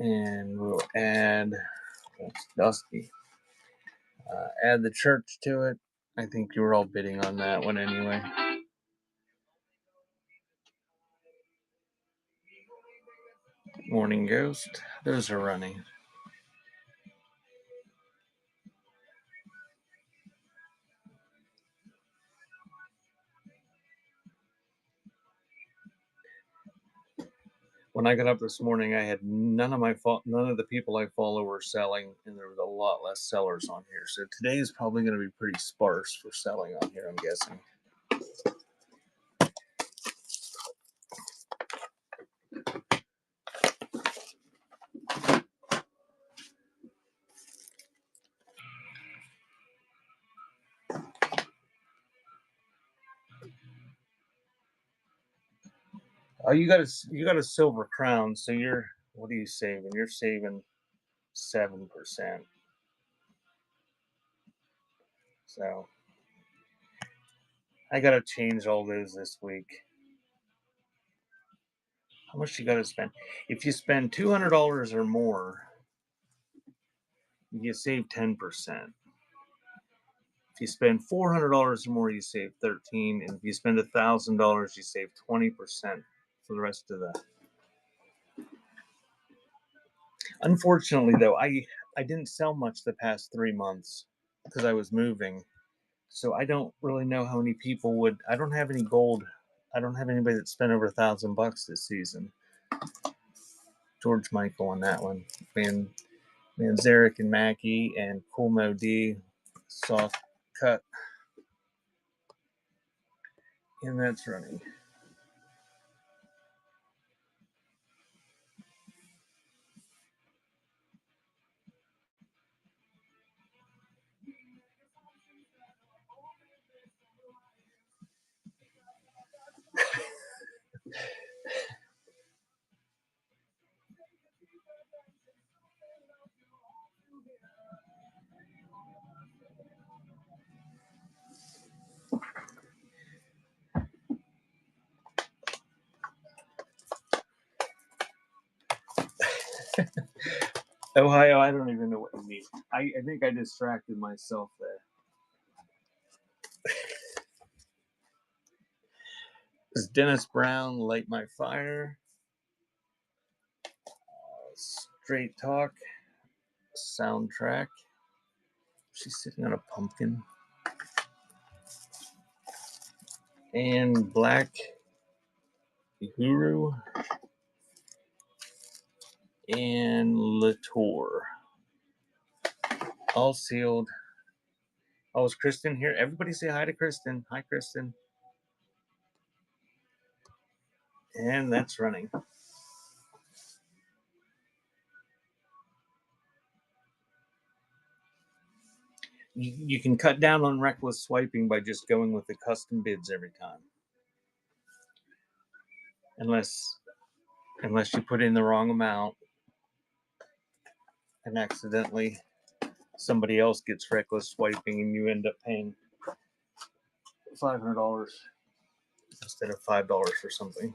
And we'll add, that's Dusty. Add the church to it. I think you were all bidding on that one anyway. Morning Ghost. Those are running. When I got up this morning, I had none of the people I follow were selling, and there was a lot less sellers on here. So today is probably going to be pretty sparse for selling on here, I'm guessing. Oh, you got a silver crown, so what are you saving? You're saving 7%. So I gotta change all those this week. How much you got to spend? If you spend $200 or more, you save 10%. If you spend $400 or more, you save 13, and if you spend $1,000, you save 20% for the rest of the. Unfortunately, though, I didn't sell much the past 3 months because I was moving, so I don't really know how many people would. I don't have any gold. I don't have anybody that spent over $1,000 this season. George Michael on that one, Zarek and Mackie and Cool Mo D, soft cut, and that's running. Ohio, I don't even know what you mean. I think I distracted myself there. This is Dennis Brown, Light My Fire. Straight Talk soundtrack. She's sitting on a pumpkin. And Black Uhuru and Latour. All sealed. Oh, is Kristen here? Everybody say hi to Kristen. Hi, Kristen. And that's running. You can cut down on reckless swiping by just going with the custom bids every time. Unless you put in the wrong amount and accidentally somebody else gets reckless swiping and you end up paying $500 instead of $5 or something.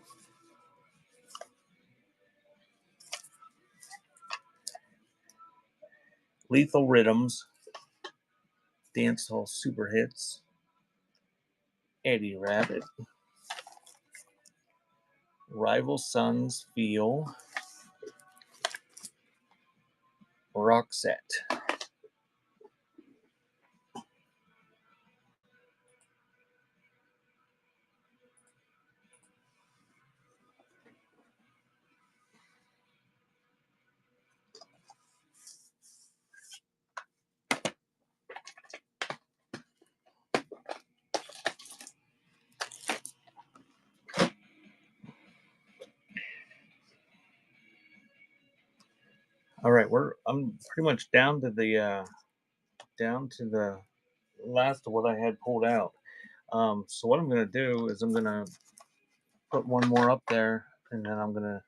Lethal Rhythms, Dancehall Super Hits, Eddie Rabbit, Rival Sons Feel, Roxette. All right, I'm pretty much down to the last of what I had pulled out. So what I'm gonna do is I'm gonna put one more up there, and then I'm gonna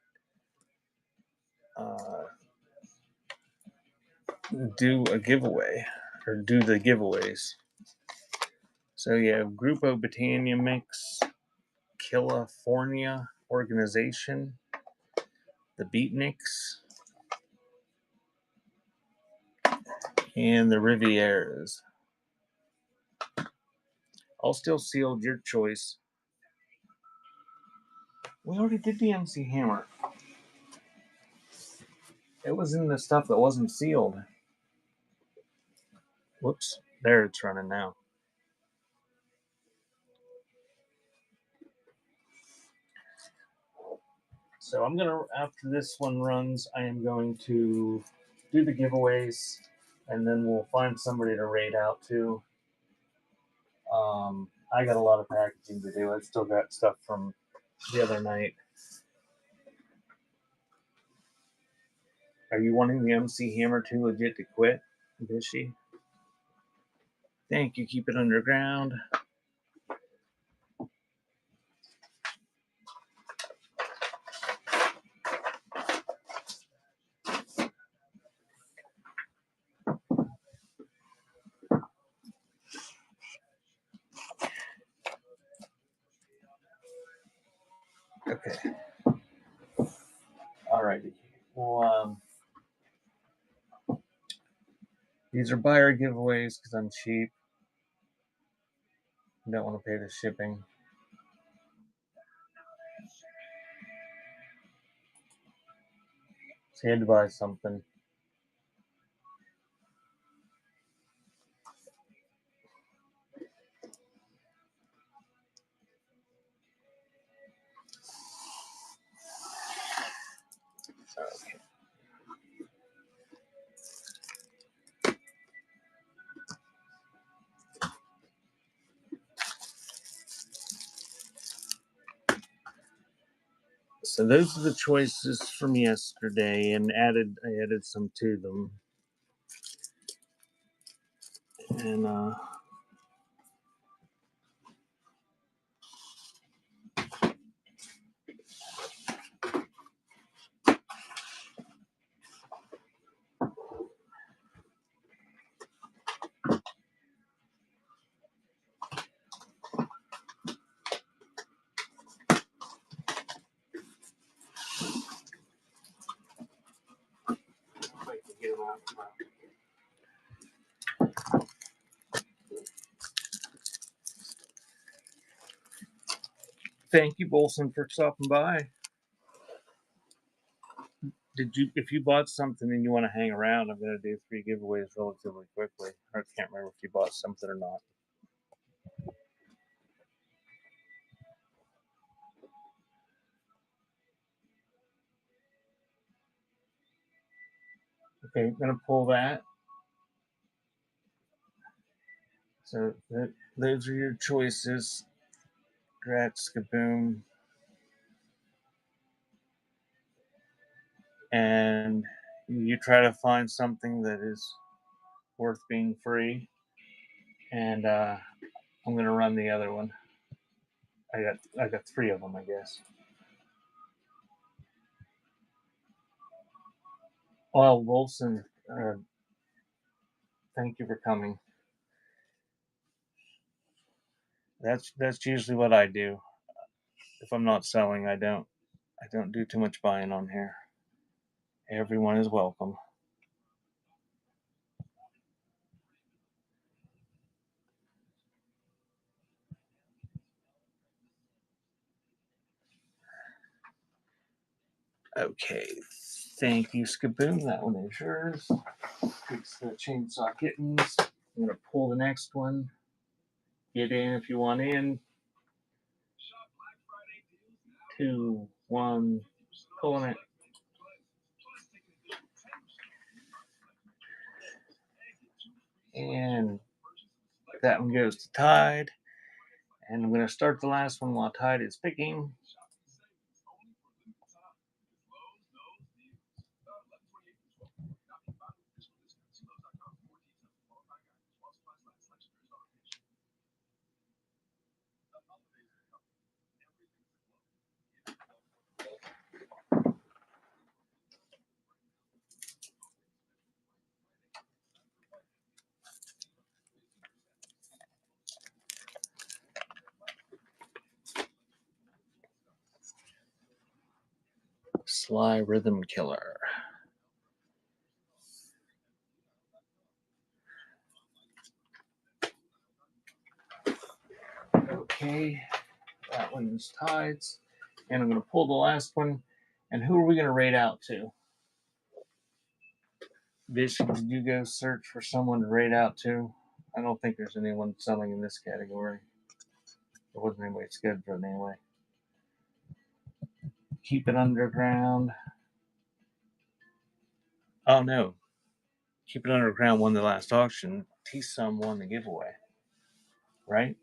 do a giveaway or do the giveaways. So you have Grupo Britannia Mix, California Organization, the Beatniks, and the Rivieras. All still sealed, your choice. We already did the MC Hammer. It was in the stuff that wasn't sealed. Whoops, there it's running now. So I'm gonna, after this one runs, I am going to do the giveaways, and then we'll find somebody to raid out to. I got a lot of packaging to do. I still got stuff from the other night. Are you wanting the MC Hammer too legit to quit? Is she? Thank you. Keep it underground. Okay. Alrighty. Well, these are buyer giveaways because I'm cheap. I don't want to pay the shipping. So you had to buy something. Okay. So those are the choices from yesterday, and I added some to them. And I can get them out tomorrow. Thank you, Bolson, for stopping by. If you bought something and you want to hang around, I'm going to do 3 giveaways relatively quickly. I can't remember if you bought something or not. Okay, I'm going to pull that. So those are your choices. Grats, kaboom. And you try to find something that is worth being free. And I'm going to run the other one. I got 3 of them, I guess. Well, Wilson, thank you for coming. That's usually what I do. If I'm not selling, I don't do too much buying on here. Everyone is welcome. Okay, thank you, Skaboom. That one is yours. Fix the chainsaw kittens. I'm gonna pull the next one. Get in if you want in. 2, 1, pulling it. And that one goes to Tide. And I'm going to start the last one while Tide is picking. Sly Rhythm Killer. Okay, that one's Tides. And I'm going to pull the last one. And who are we going to raid out to? Vish, did you go search for someone to raid out to? I don't think there's anyone selling in this category. There wasn't anybody scheduled anyway. Keep it underground. Oh no. Keep it underground won the last auction. T-Sum won the giveaway. Right?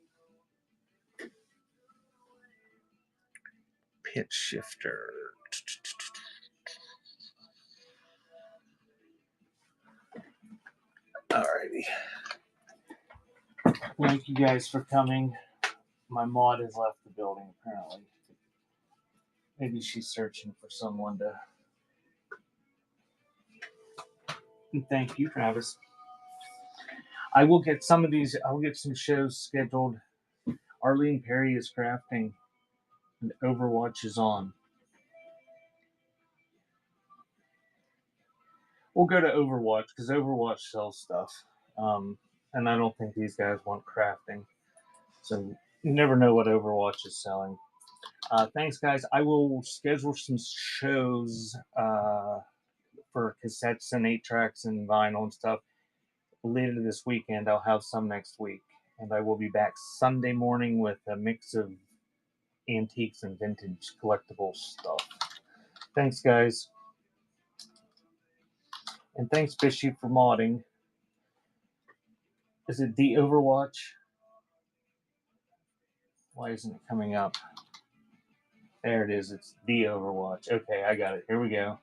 Pitch shifter. Alrighty. Thank you guys for coming. My mod has left the building apparently. Maybe she's searching for someone to. And thank you, Travis. I will get some of these. I'll get some shows scheduled. Arlene Perry is crafting, and Overwatch is on. we'll go to Overwatch because Overwatch sells stuff. And I don't think these guys want crafting. So you never know what Overwatch is selling. Thanks, guys. I will schedule some shows for cassettes and 8 tracks and vinyl and stuff later this weekend. I'll have some next week. And I will be back Sunday morning with a mix of antiques and vintage collectible stuff. Thanks, guys. And thanks, Fishy, for modding. Is it the Overwatch? Why isn't it coming up? There it is. It's the Overwatch. Okay, I got it. Here we go.